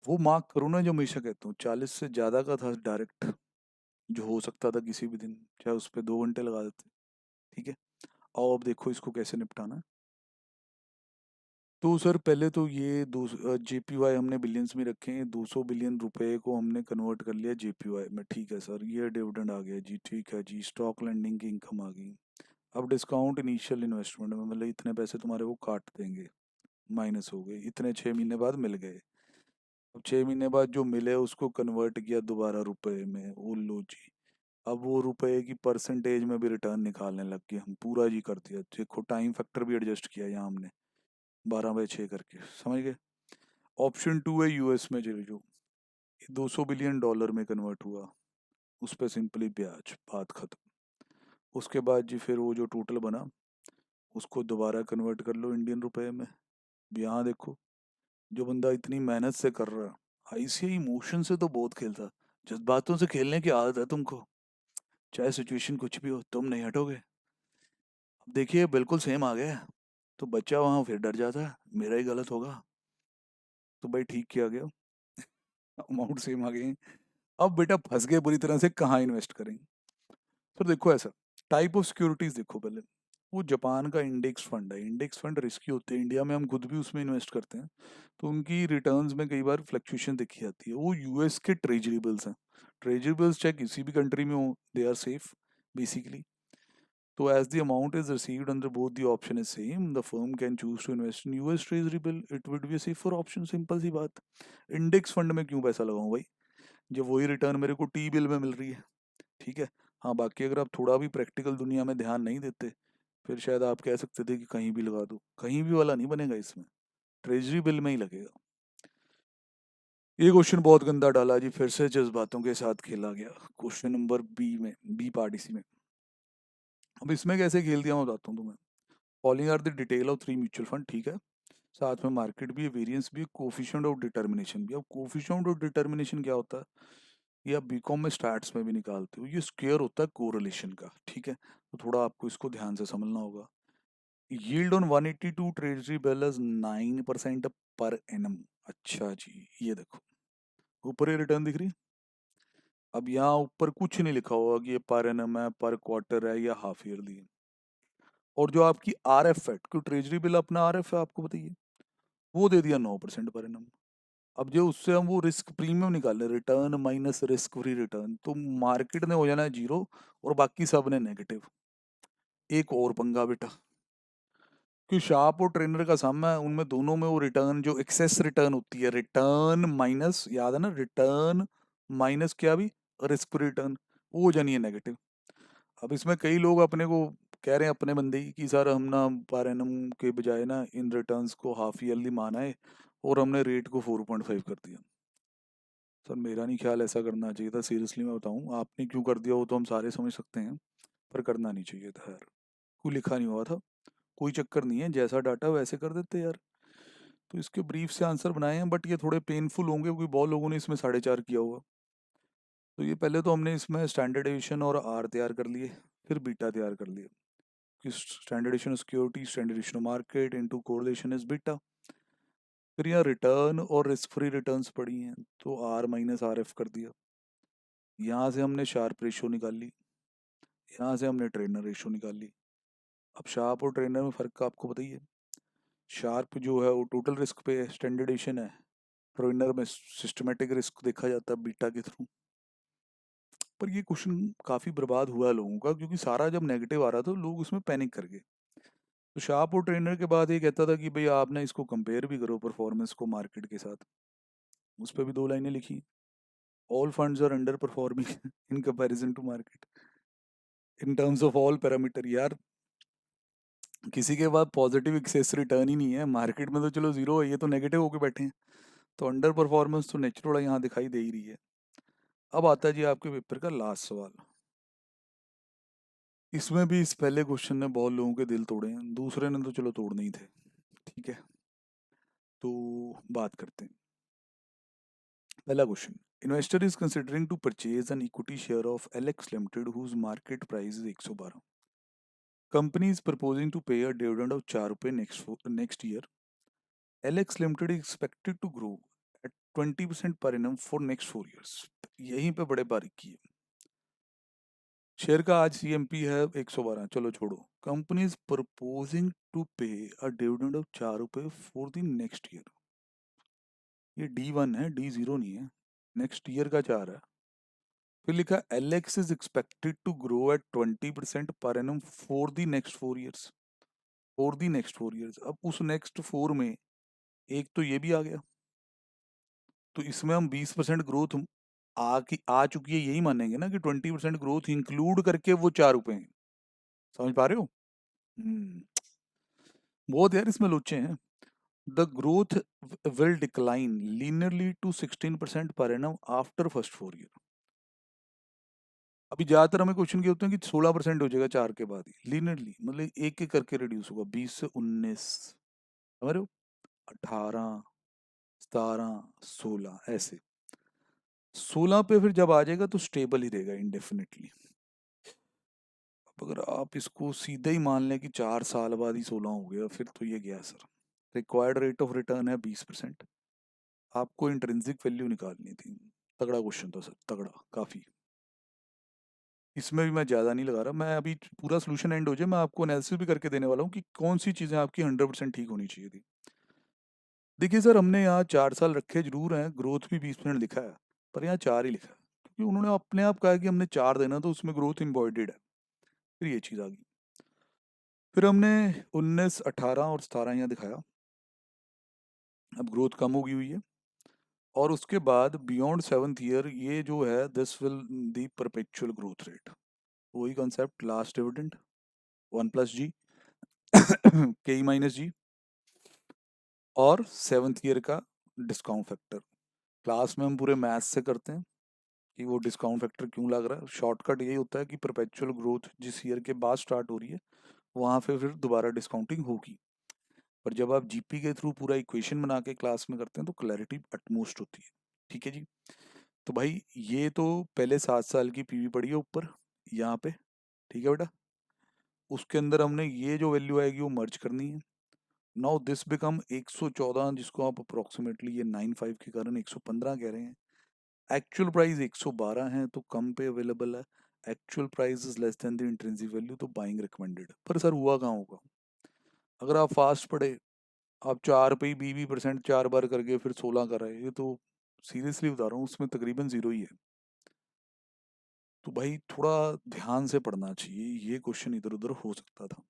वो मार्क करो ना जो हमेशा कहता हूँ, 40 से ज्यादा का था डायरेक्ट, जो हो सकता था किसी भी दिन, चाहे उस पर 2 घंटे लगा देते। ठीक है, आओ अब देखो इसको कैसे निपटाना है। तो सर पहले तो ये दो जेपीवाई हमने बिलियंस में रखे हैं, 200 बिलियन रुपए को हमने कन्वर्ट कर लिया जेपीवाई में। ठीक है सर, ये डिविडेंड आ गया जी, ठीक है जी, स्टॉक लैंडिंग की इनकम आ गई। अब डिस्काउंट इनिशियल इन्वेस्टमेंट में, मतलब इतने पैसे तुम्हारे वो काट देंगे, माइनस हो गए, इतने 6 महीने बाद मिल गए। अब 6 महीने बाद जो मिले उसको कन्वर्ट किया दोबारा रुपए में, वो लो जी। अब वो रुपए की परसेंटेज में भी रिटर्न निकालने लग गए, हम पूरा जी कर दिया, देखो टाइम फैक्टर भी एडजस्ट किया यहाँ हमने, 12/6 करके, समझ गए। ऑप्शन 2 है यूएस में चले जाओ, $200 बिलियन में कन्वर्ट हुआ, उस पर सिंपली ब्याज, बात खत्म। उसके बाद जी फिर वो जो टोटल बना उसको दोबारा कन्वर्ट कर लो इंडियन रुपए में। यहाँ देखो, जो बंदा इतनी मेहनत से कर रहा है, आईसीआई इमोशन से तो बहुत खेलता, जज्बातों से खेलने की आदत है तुमको, चाहे सिचुएशन कुछ भी हो तुम नहीं हटोगे। अब देखिए बिल्कुल सेम आ गया, तो बच्चा वहां फिर डर जाता है मेरा ही गलत होगा, तो भाई ठीक किया गया, अमाउंट सेम आ गए। अब बेटा फंस गए बुरी तरह से, कहाँ इन्वेस्ट करेंगे? तो देखो ऐसा, टाइप ऑफ सिक्योरिटीज देखो पहले। वो जापान का इंडेक्स फंड है, इंडेक्स फंड रिस्की होते हैं, इंडिया में हम खुद भी उसमें इन्वेस्ट करते हैं, तो उनकी रिटर्न्स में कई बार फ्लक्चुएशन देखी जाती है। वो यूएस के ट्रेजरी बिल्स हैं, ट्रेजरी बिल्स चाहे किसी भी कंट्री में हो, दे आर सेफ बेसिकली। तो as the amount is received under both the option is same, the firm can choose to invest in US Treasury bill. It would be a safer option, simple सी बात। Index fund में क्यों पैसा लगाऊं भाई, जब वही रिटर्न मेरे को टी बिल में मिल रही है। ठीक है। हाँ, बाकी अगर आप थोड़ा भी प्रैक्टिकल दुनिया में ध्यान नहीं देते, फिर शायद आप कह सकते थे कि कहीं भी लगा दो, कहीं भी वाला नहीं बनेगा इसमें, ट्रेजरी बिल में ही लगेगा। ये क्वेश्चन बहुत गंदा डाला जी, फिर से जज्बातों के साथ खेला गया। क्वेश्चन नंबर बी में, बी पार्ट इसी में। अब इसमें कैसे खेल दिया मैं बताता हूँ तुम्हें। Following are the detail of 3 mutual fund, ठीक है, साथ में मार्केट भी है, वेरिएंस भी है, कोफिशिएंट ऑफ डिटर्मिनेशन भी। अब कोफिशिएंट ऑफ डिटर्मिनेशन क्या होता है, ये आप बीकॉम में स्टैट्स में भी निकालते हो, ये स्क्वायर होता है कोरिलेशन का। ठीक है, तो थोड़ा आपको इसको ध्यान से समझना होगा। Yield on 182 treasury bill is 9% per annum. अच्छा जी, ये देखो ऊपर ये रिटर्न दिख रही है। अब यहाँ ऊपर कुछ नहीं लिखा होगा कि ये पर एनम है, पर क्वार्टर है या हाफ ईयरली है। और जो आपकी आर एफ है, क्यों ट्रेजरी बिल अपना आर एफ है आपको बताइए, वो दे दिया 9% पर एनम। अब जो उससे हम वो रिस्क प्रीमियम निकाले, return minus risk free return, तो मार्केट ने हो जाना है जीरो और बाकी सब ने नेगेटिव। एक और पंगा बेटा, कि शार्प और ट्रेनर का सामना है, उनमें दोनों में वो रिटर्न जो एक्सेस रिटर्न होती है, रिटर्न माइनस, याद है ना, रिटर्न माइनस क्या भी, रिस्क फ्री रिटर्न, वो हो जानी है नेगेटिव। अब इसमें कई लोग अपने को कह रहे हैं, अपने बंदे ही, कि सर हम ना पर एनम के बजाय ना इन रिटर्न्स को हाफ ईयरली माना है और हमने रेट को 4.5 कर दिया। सर मेरा नहीं ख्याल ऐसा करना चाहिए था, सीरियसली मैं बताऊं, आपने क्यों कर दिया वो तो हम सारे समझ सकते हैं, पर करना नहीं चाहिए था यार। कोई लिखा नहीं हुआ था, कोई चक्कर नहीं है, जैसा डाटा वैसे कर देते यार। तो इसके ब्रीफ से आंसर बनाए हैं, बट ये थोड़े पेनफुल होंगे क्योंकि बहुत लोगों ने इसमें 4.5 किया होगा। तो ये पहले तो हमने इसमें स्टैंडर्डाइजेशन और आर तैयार कर लिए, फिर बीटा तैयार कर लिए, कि standardization security, standardization market into correlation is beta. फिर यहाँ रिटर्न और रिस्क फ्री रिटर्न्स पड़ी हैं, तो आर माइनस आर एफ कर दिया। यहाँ से हमने शार्प रेशो निकाल ली, यहाँ से हमने ट्रेनर रेशो निकाल ली। अब शार्प और ट्रेनर में फ़र्क का आपको बताइए, शार्प जो है वो टोटल रिस्क पे स्टैंडर्डेशन है, ट्रेनर में सिस्टमेटिक रिस्क देखा जाता है बीटा के थ्रू। पर ये क्वेश्चन काफ़ी बर्बाद हुआ लोगों का, क्योंकि सारा जब नेगेटिव आ रहा था लोग उसमें पैनिक कर गए। तो शार्प और ट्रेनर के बाद ये कहता था कि भाई आप ना इसको कंपेयर भी करो परफॉर्मेंस को मार्केट के साथ, उस पर भी 2 लाइनें लिखी, all funds are under performing in comparison to market in terms of all parameter. यार किसी के पास पॉजिटिव एक्सेस रिटर्न ही नहीं है मार्केट में, तो चलो जीरो है, ये तो नेगेटिव होके बैठे हैं, तो अंडर परफॉर्मेंस तो नेचुरल यहाँ दिखाई दे ही रही है। अब आता है जी आपके पेपर का लास्ट सवाल। इसमें भी इस पहले क्वेश्चन ने बहुत लोगों के दिल तोड़े हैं, दूसरे ने तो चलो तोड़ने ही थे। ठीक है, तो बात करते हैं। पहला question, investor is considering to purchase an equity share of Alex limited whose market price is 112। Company is proposing to pay a dividend of 4 रुपए next year. Alex limited expected to grow at 20% per annum for next 4 years. यहीं पे बड़े बारीकी है। Share का आज CMP है 112, चलो छोड़ो। Company is proposing to pay a dividend of 4 रुपए फॉर द नेक्स्ट ईयर। ये D1 है, D0 नहीं है, नेक्स्ट ईयर का 4 है। फिर लिखा Alex is expected to grow at 20% per annum for the next 4 years, for the next 4 years. अब उस नेक्स्ट 4 में एक तो ये भी आ गया, तो इसमें हम 20% ग्रोथ आ चुकी है यही मानेंगे ना, कि 20% ग्रोथ इंक्लूड करके वो 4 रुपए हैं। समझ पा रहे हो? बहुत यार इसमें लोचे हैं। The growth will decline linearly to 16% per annum after first 4 year. अभी ज्यादातर हमें क्वेश्चन ये होते हैं कि 16% हो जाएगा 4 के बाद ही, लीनियरली मतलब एक एक करके रिड्यूस होगा, 20 से 19, समझ रहे हो, 18, 17, 16 ऐसे। 16 पे फिर जब आ जाएगा तो स्टेबल ही रहेगा इंडेफिनेटली। अब अगर आप इसको सीधे ही मान लें कि 4 साल बाद ही 16 हो गया, फिर तो ये गया sir. Required rate of return है 20%। आपको इंट्रिंसिक वैल्यू निकालनी थी। तगड़ा क्वेश्चन था सर, तगड़ा काफी। इसमें भी मैं ज़्यादा नहीं लगा रहा, मैं अभी पूरा सोल्यूशन एंड हो जाए मैं आपको एनालिसिस भी करके देने वाला हूँ कि कौन सी चीज़ें आपकी 100% ठीक होनी चाहिए थी। देखिए सर, हमने यहाँ 4 साल रखे जरूर हैं, ग्रोथ भी 20% लिखा है, पर यहाँ 4 ही लिखा है क्योंकि उन्होंने अपने आप कहा कि हमने 4 देना, तो उसमें ग्रोथ इम्बॉयडेड है। फिर ये चीज़ आ गई। फिर हमने 19, 18 और 17 यहाँ दिखाया। अब ग्रोथ कम होगी हुई है, और उसके बाद बियॉन्ड 7th ईयर ये जो है this will the perpetual growth rate. वही concept, last dividend 1+G K-G और 7th ईयर का डिस्काउंट फैक्टर। क्लास में हम पूरे मैथ्स से करते हैं कि वो डिस्काउंट फैक्टर क्यों लग रहा है। शॉर्टकट यही होता है कि परपेचुअल ग्रोथ जिस ईयर के बाद स्टार्ट हो रही है वहाँ पे फिर दोबारा डिस्काउंटिंग होगी। पर जब आप जीपी के थ्रू पूरा इक्वेशन बना के क्लास में करते हैं तो क्लैरिटी अटमोस्ट होती है। ठीक है जी। तो भाई ये तो पहले 7 साल की पीवी पड़ी है ऊपर यहाँ पे, ठीक है बेटा। उसके अंदर हमने ये जो वैल्यू आएगी वो मर्ज करनी है। नाउ दिस बिकम 114, जिसको आप अप्रोक्सीमेटली ये 95 के कारण 115 कह रहे हैं। एक्चुअल प्राइस 112 है तो कम पे अवेलेबल है। Actual price is less than the intrinsic value, तो बाइंग रिकमेंडेड। पर सर हुआ कहाँ होगा, अगर आप फास्ट पढ़े, आप 4 पे ही 20% 4 बार करके फिर 16 कर रहे हैं, ये तो सीरियसली बता रहा हूँ उसमें तकरीबन जीरो ही है। तो भाई थोड़ा ध्यान से पढ़ना चाहिए, ये क्वेश्चन इधर उधर हो सकता था।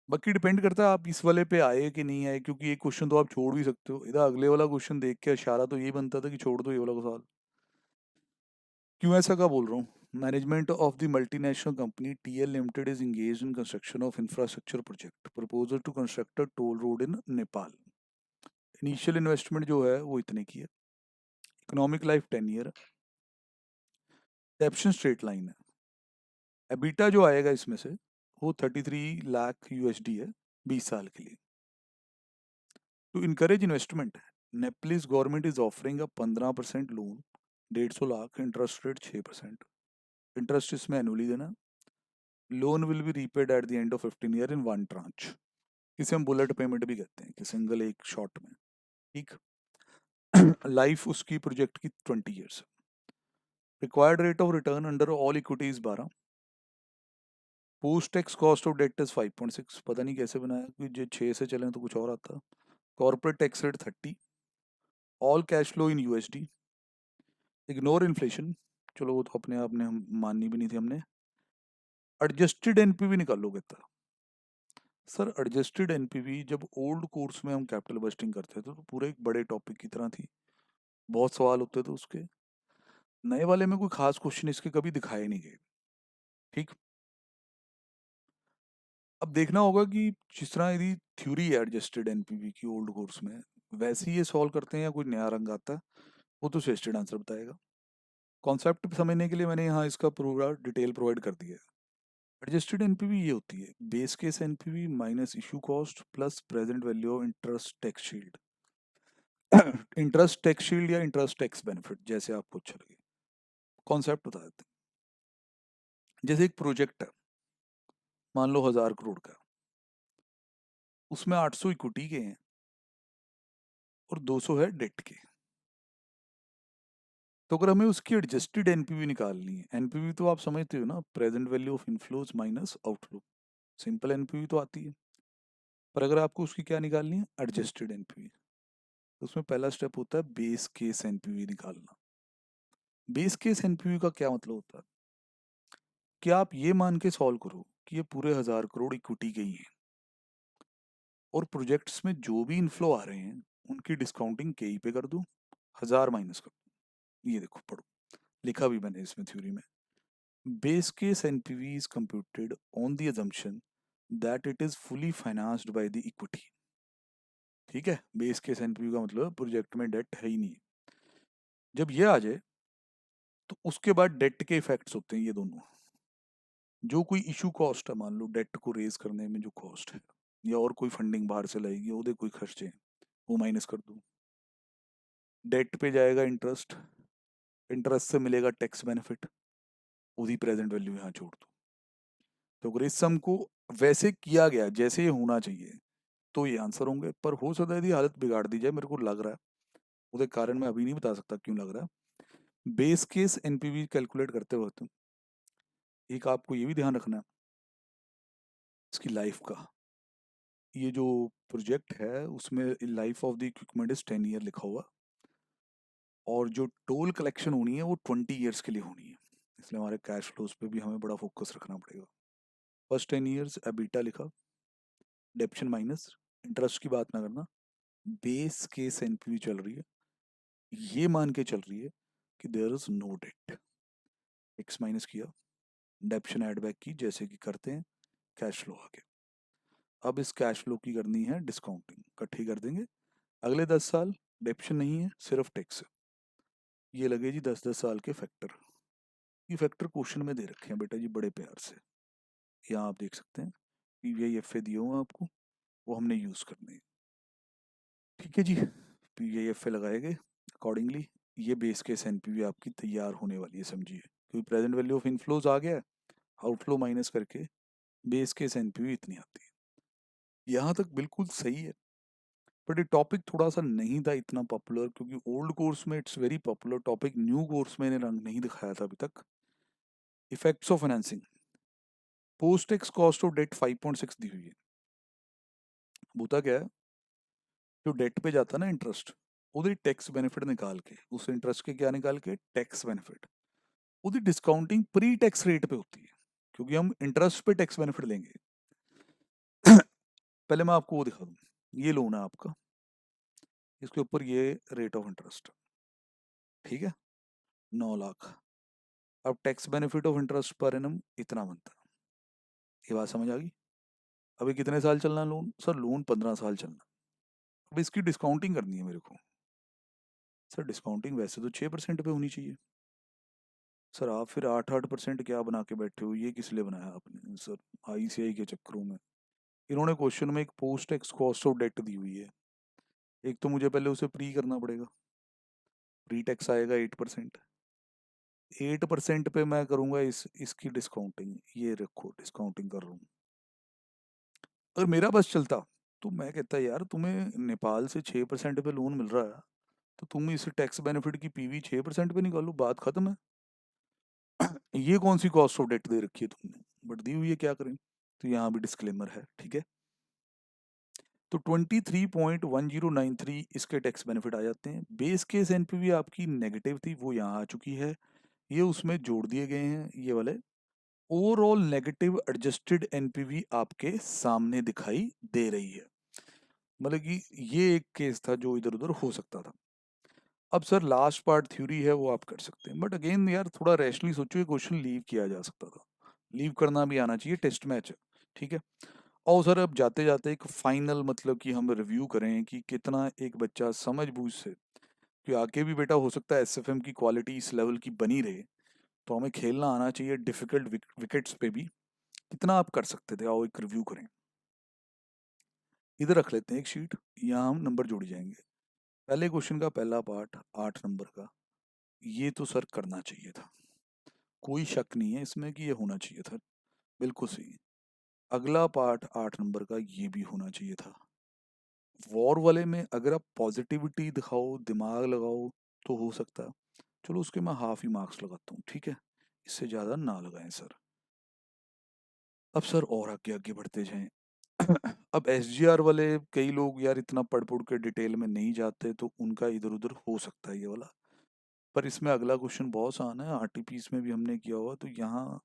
बाकी डिपेंड करता है आप इस वाले पे आए कि नहीं आए, क्योंकि ये क्वेश्चन तो आप छोड़ भी सकते हो। इधर अगले वाला क्वेश्चन देख के इशारा तो यही बनता था कि छोड़ दो ये वाला सवाल। क्यों ऐसा क्या बोल रहा हूँ, management of the multinational company TL limited is engaged in construction of infrastructure project proposal to construct a toll road in Nepal. Initial investment जो है वो इतने की है। इकोनॉमिक लाइफ 10 ईयर, कैप्शन स्ट्रेट लाइन है। एबिटा जो आएगा इसमें से वो 33 लाख यूएसडी है 20 साल के लिए। To encourage investment, Nepalese government is offering a 15% loan, 150 lakh, interest rate 6%। Interest इसमें एनुअली देना। Loan will be repaid at the end of 15 year in one tranche. इसे हम बुलेट पेमेंट भी कहते हैं कि सिंगल एक शॉट में। ठीक। लाइफ उसकी प्रोजेक्ट की 20 years. Required rate of return under all equities 12। Post tax cost of debt is 5.6, पता नहीं कैसे बनाया कि जो 6 से चले तो कुछ और आता। Corporate tax rate 30। All cash flow in USD. Ignore inflation, चलो वो तो अपने आप ने हम माननी भी नहीं थी हमने। एडजस्टेड एनपीवी निकालोगे तो सर एडजस्टेड एनपीवी जब ओल्ड कोर्स में हम कैपिटल बस्टिंग करते थे तो पूरे एक बड़े टॉपिक की तरह थी, बहुत सवाल होते थे उसके। नए वाले में कोई खास क्वेश्चन इसके कभी दिखाए नहीं गए। ठीक। अब देखना होगा कि जिस तरह यदि थ्योरी है एडजस्टेड एनपीवी की ओल्ड कोर्स में, वैसे ही ये सॉल्व करते हैं या कोई नया रंग आता है, वो तो सजेस्टेड आंसर बताएगा। कॉन्सेप्ट समझने के लिए मैंने यहाँ इसका पूरा डिटेल प्रोवाइड कर दिया है। एडजस्टेड एनपीवी ये होती है base case NPV minus issue cost plus present value of interest tax shield. Interest tax shield या इंटरेस्ट टैक्स बेनिफिट, जैसे आपको अच्छा लगे। कॉन्सेप्ट बता देते हैं। जैसे एक प्रोजेक्ट है, मान लो 1000 करोड़ का, उसमें 800 इक्विटी के हैं और 200 है डेट के। तो अगर हमें उसकी एडजस्टेड एनपीवी निकालनी है, एनपीवी तो आप समझते हो ना, present value of inflows minus outflow, simple NPV तो आती है। पर अगर आपको उसकी क्या निकालनी है, एडजस्टेड एनपीवी, तो उसमें पहला स्टेप होता है बेस केस एनपीवी निकालना। बेस केस एनपीवी का क्या मतलब होता है कि आप ये मान के सॉल्व करो कि ये पूरे 1000 करोड़ इक्विटी के ही हैं और प्रोजेक्ट्स में जो भी इनफ्लो आ रहे हैं उनकी डिस्काउंटिंग के ही पे कर दूं, 1000 माइनस कर दूं। ये देखो पढ़ो, लिखा भी मैंने इसमें थ्योरी में। Base case NPV is computed on the assumption that it is fully financed by the equity। ठीक है, बेस केस एनपीवी का मतलब प्रोजेक्ट में डेट है ही नहीं। जब ये आ जाए तो उसके बाद डेट के इफेक्ट्स होते हैं ये दोनों। जो कोई इशू कॉस्ट है, मान लो डेट को रेज करने में जो कॉस्ट है, या और कोई फंडिंग बाहर से लाएगी, ਉਹਦੇ कोई खर्चे हैं, वो माइनस कर दो। डेट पे जाएगा इंटरेस्ट, इंटरेस्ट से मिलेगा टैक्स बेनिफिट, उसकी प्रेजेंट वैल्यू यहाँ छोड़ दो। तो अगर इस सम को वैसे किया गया जैसे ये होना चाहिए तो ये आंसर होंगे, पर हो सकता है यदि हालत बिगाड़ दी जाए, मेरे को लग रहा है, उसके कारण मैं अभी नहीं बता सकता क्यों लग रहा है। बेस केस एनपीवी कैलकुलेट करते वक्त एक आपको ये भी ध्यान रखना है इसकी लाइफ का। ये जो प्रोजेक्ट है उसमें life of the equipment is 10 year लिखा हुआ, और जो टोल कलेक्शन होनी है वो 20 ईयर्स के लिए होनी है, इसलिए हमारे कैश फ्लोज पे भी हमें बड़ा फोकस रखना पड़ेगा। फर्स्ट 10 ईयर्स एबिटा लिखा, डेप्शन माइनस, इंटरेस्ट की बात ना करना, बेस केस एनपीवी चल रही है, ये मान के चल रही है कि there is no debt, X minus किया, डेप्शन ऐड बैक की जैसे कि करते हैं, कैश फ्लो आ गया। अब इस कैश फ्लो की करनी है डिस्काउंटिंग, इकट्ठी कर देंगे। अगले 10 साल डेप्शन नहीं है, सिर्फ टैक्स है। ये लगे जी 10-10 साल के फैक्टर। ये फैक्टर क्वेश्चन में दे रखे हैं बेटा जी बड़े प्यार से, यहाँ आप देख सकते हैं, पीवीआई एफ ए दिए हुए हैं आपको, वो हमने यूज करने हैं। ठीक है जी, पीवीआई एफ ए लगाएंगे अकॉर्डिंगली। ये बेस केस एनपीवी आपकी तैयार होने वाली है, समझिए, क्योंकि प्रेजेंट वैल्यू ऑफ इनफ्लोज आ गया है, आउटफ्लो माइनस करके बेस केस एनपीवी इतनी आती है। यहाँ तक बिल्कुल सही है, बट ये टॉपिक थोड़ा सा नहीं था इतना पॉपुलर, क्योंकि ओल्ड कोर्स में it's very popular topic, new course में इन्हें रंग नहीं दिखाया था अभी तक। Effects of financing, post tax cost of debt 5.6 दी हुई है। होता क्या है, जो डेट पे जाता है ना इंटरेस्ट, ਉਹਦੀ टैक्स बेनिफिट निकाल के, उस इंटरेस्ट के क्या निकाल के, टैक्स बेनिफिट, उसकी डिस्काउंटिंग प्री टैक्स रेट पे होती है, क्योंकि हम इंटरेस्ट पे टैक्स बेनिफिट लेंगे। पहले मैं आपको वो दिखा दूं, ये लोन है आपका, इसके ऊपर ये रेट ऑफ इंटरेस्ट, ठीक है, 9 लाख। अब tax benefit of interest per annum इतना बनता है। ये बात समझ आ गई? अभी कितने साल चलना है लोन? सर लोन 15 साल चलना। अब इसकी डिस्काउंटिंग करनी है मेरे को। सर डिस्काउंटिंग वैसे तो 6% पे होनी चाहिए। सर आप फिर 8-8% क्या बना के बैठे हो, ये किस लिए बनाया आपने? सर आईसीआई के चक्करों में इन्होंने क्वेश्चन में एक post tax cost of debt दी हुई है, एक तो मुझे पहले उसे प्री करना पड़ेगा, प्री टैक्स आएगा 8%, 8% पे मैं करूंगा इसकी डिस्काउंटिंग, ये रखो डिस्काउंटिंग कर रहा हूँ। अगर मेरा बस चलता तो मैं कहता यार तुम्हें नेपाल से 6% पे लोन मिल रहा है, तो तुम इस टैक्स बेनिफिट की पीवी 6% पे निकालो, बात खत्म है। ये कौन सी कॉस्ट ऑफ डेट दे रखी है तुमने, बट दी हुई है, क्या करें। तो यहाँ भी डिस्क्लेमर है, ठीक है। तो 23.1093 इसके टैक्स बेनिफिट आ जाते हैं। बेस केस एनपीवी आपकी नेगेटिव थी, वो यहाँ आ चुकी है, ये उसमें जोड़ दिए गए हैं ये वाले। ओवरऑल नेगेटिव एडजस्टेड एनपीवी आपके सामने दिखाई दे रही है, मतलब कि ये एक केस था जो इधर उधर हो सकता था। अब सर लास्ट पार्ट थ्योरी है वो आप कर सकते हैं, बट अगेन यार थोड़ा रैशनली सोचो, ये क्वेश्चन लीव किया जा सकता था, लीव करना भी आना चाहिए, टेस्ट मैच है, ठीक है। और सर अब जाते जाते एक फाइनल मतलब कि हम रिव्यू करें कि कितना एक बच्चा समझ बूझ से, कि आगे भी बेटा हो सकता है एसएफएम की क्वालिटी इस लेवल की बनी रहे, तो हमें खेलना आना चाहिए डिफिकल्ट विकेट्स पे भी, कितना आप कर सकते थे, आओ एक रिव्यू करें। इधर रख लेते हैं एक शीट, यहाँ हम नंबर जोड़ी जाएंगे। पहले क्वेश्चन का पहला पार्ट 8 नंबर का, ये तो सर करना चाहिए था, कोई शक नहीं है इसमें कि ये होना चाहिए था, बिल्कुल सही। अगला पार्ट 8 नंबर का ये भी होना चाहिए था। वॉर वाले में अगर आप पॉजिटिविटी दिखाओ, दिमाग लगाओ, तो हो सकता है, चलो उसके मैं हाफ ही मार्क्स लगाता हूँ, ठीक है, इससे ज़्यादा ना लगाएं सर। अब सर और आगे आगे बढ़ते जाएं। अब एसजीआर वाले कई लोग यार इतना पढ़ पढ़ के डिटेल में नहीं जाते, तो उनका इधर उधर हो सकता है ये वाला, पर इसमें अगला क्वेश्चन बहुत आसान है, आरटीपीस में भी हमने किया हुआ, तो यहाँ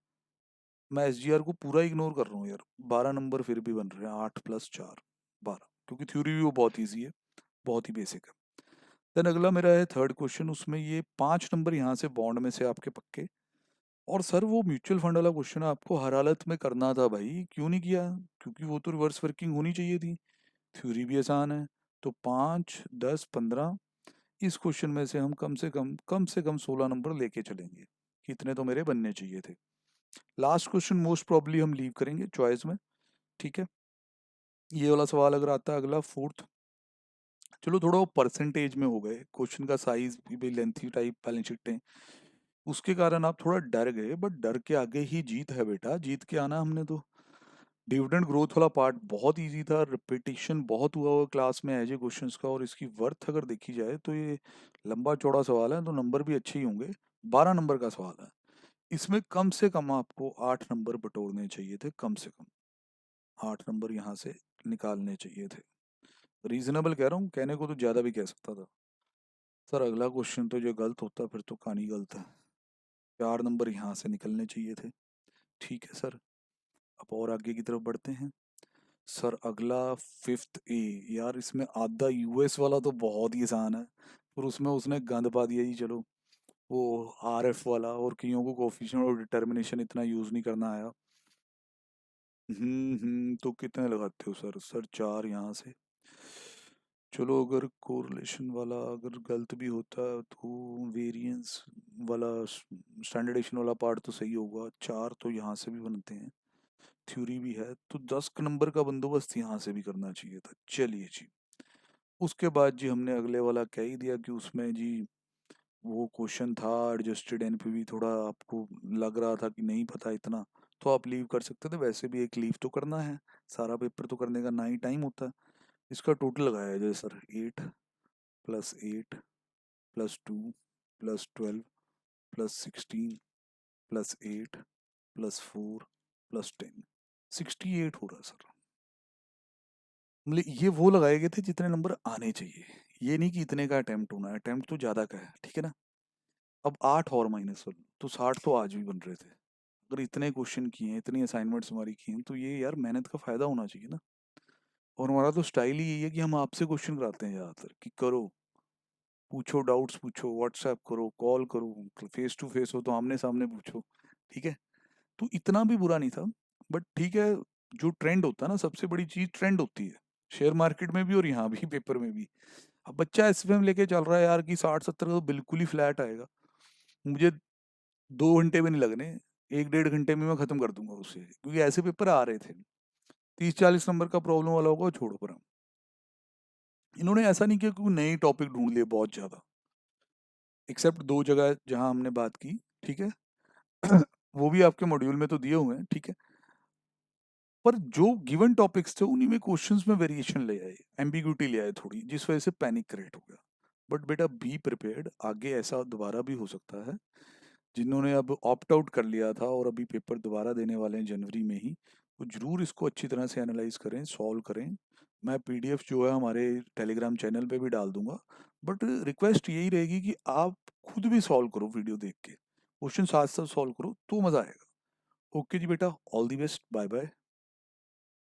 मैं एसजीआर को पूरा इग्नोर कर रहा हूँ यार, 12 नंबर फिर भी बन रहे हैं, 8+4 12, क्योंकि थ्योरी भी वो बहुत ईजी है, बहुत ही बेसिक है। देन अगला मेरा है थर्ड क्वेश्चन, उसमें ये 5 नंबर यहाँ से बॉन्ड में से आपके पक्के, और सर वो म्यूचुअल फंड वाला क्वेश्चन आपको हर हालत में करना था भाई, क्यों नहीं किया? क्योंकि वो तो रिवर्स वर्किंग होनी चाहिए थी, थ्योरी भी आसान है, तो 5, 10, 15, इस क्वेश्चन में से हम कम से कम 16 नंबर लेके चलेंगे कि इतने तो मेरे बनने चाहिए थे। लास्ट क्वेश्चन मोस्ट प्रॉब्ली हम लीव करेंगे चॉइस में, ठीक है। ये वाला सवाल अगर आता है अगला फोर्थ, चलो थोड़ा परसेंटेज में हो गए, क्वेश्चन का साइज भी लेंथी टाइप बैलेंस शीटें, उसके कारण आप थोड़ा डर गए, बट डर के आगे ही जीत है बेटा, जीत के आना हमने तो। डिविडेंड ग्रोथ वाला पार्ट बहुत इजी था, रिपीटिशन बहुत हुआ हुआ क्लास में एज ए क्वेश्चंस का, और इसकी वर्थ अगर देखी जाए तो ये लंबा चौड़ा सवाल है, तो नंबर भी अच्छे ही होंगे। 12 नंबर का सवाल है, इसमें कम से कम आपको 8 नंबर बटोरने चाहिए थे, कम से कम 8 नंबर यहाँ से निकालने चाहिए थे। रीजनेबल कह रहा हूँ, कहने को तो ज़्यादा भी कह सकता था। सर अगला क्वेश्चन तो जो गलत होता फिर तो कहानी गलत है। 4 नंबर यहाँ से निकलने चाहिए थे, ठीक है सर। अब और आगे की तरफ बढ़ते हैं। सर अगला फिफ्थ ए, यार इसमें आधा यूएस वाला तो बहुत ही आसान है, पर उसमें उसने गंद पा दिया जी। चलो वो आरएफ वाला, और कईयों को कोफिशिएंट और डिटर्मिनेशन इतना यूज नहीं करना आया। तो कितने लगाते हो सर? सर 4 यहाँ से। चलो अगर कोरिलेशन वाला अगर गलत भी होता तो वेरिएंस वाला स्टैंडर्डेशन वाला पार्ट तो सही होगा। 4 तो यहाँ से भी बनते हैं, थ्योरी भी है, तो 10 नंबर का बंदोबस्त यहाँ से भी करना चाहिए था। चलिए जी, उसके बाद जी हमने अगले वाला कह ही दिया कि उसमें जी वो क्वेश्चन था एडजस्टेड एनपीवी, थोड़ा आपको लग रहा था कि नहीं पता इतना, तो आप लीव कर सकते थे। वैसे भी एक लीव तो करना है, सारा पेपर तो करने का ना ही टाइम होता है। इसका टोटल लगाया जाए sir, 8 plus 8 plus 2 plus 12 plus 16 plus 8 plus 4 plus 10, 68 हो रहा है सर। मतलब ये वो लगाए गए थे जितने नंबर आने चाहिए, ये नहीं कि इतने का अटेम्प्ट होना है, अटेम्प्ट तो ज़्यादा का है, ठीक है ना। अब 8 और माइनस 1 तो 60 तो आज भी बन रहे थे। अगर इतने क्वेश्चन किए हैं, इतनी असाइनमेंट्स हमारी की हैं, तो ये यार मेहनत का फ़ायदा होना चाहिए ना। और हमारा तो स्टाइल ही यही है कि हम आपसे क्वेश्चन कराते हैं ज़्यादातर, कि करो, पूछो, डाउट्स पूछो, व्हाट्सएप करो, कॉल करो, फेस टू फेस हो तो आमने सामने पूछो, ठीक है। तो इतना भी बुरा नहीं था, बट ठीक है। जो ट्रेंड होता है ना, सबसे बड़ी चीज़ ट्रेंड होती है, शेयर मार्केट में भी और यहाँ भी पेपर में भी। अब बच्चा एसएफएम लेके चल रहा है यार कि 60-70 का तो बिल्कुल ही फ्लैट आएगा, मुझे 2 घंटे भी नहीं लगने, 1-1.5 घंटे में मैं खत्म कर दूंगा उसे, क्योंकि ऐसे पेपर आ रहे थे। 30-40 नंबर का प्रॉब्लम वाला होगा, छोड़ो पर। इन्होंने ऐसा नहीं किया कि नए टॉपिक ढूंढ लिए बहुत ज्यादा, एक्सेप्ट 2 जगह जहां हमने बात की, ठीक है। वो भी आपके मॉड्यूल में तो दिए हुए हैं, ठीक है। पर जो गिवन टॉपिक्स थे उन्हीं में क्वेश्चंस में वेरिएशन ले आए, एम्बिग्यूटी ले आए थोड़ी, जिस वजह से पैनिक क्रिएट हो गया। बट बेटा बी प्रिपेयर्ड, आगे ऐसा दोबारा भी हो सकता है। जिन्होंने अब ऑप्ट आउट कर लिया था और अभी पेपर दोबारा देने वाले हैं जनवरी में ही, वो जरूर इसको अच्छी तरह से एनालाइज करें, सॉल्व करें। मैं पीडीएफ जो है हमारे टेलीग्राम चैनल पे भी डाल दूंगा, बट रिक्वेस्ट यही रहेगी कि आप खुद भी सॉल्व करो, वीडियो देख के क्वेश्चन साथ साथ सॉल्व करो तो मज़ा आएगा। ओके जी बेटा, all the best, bye bye.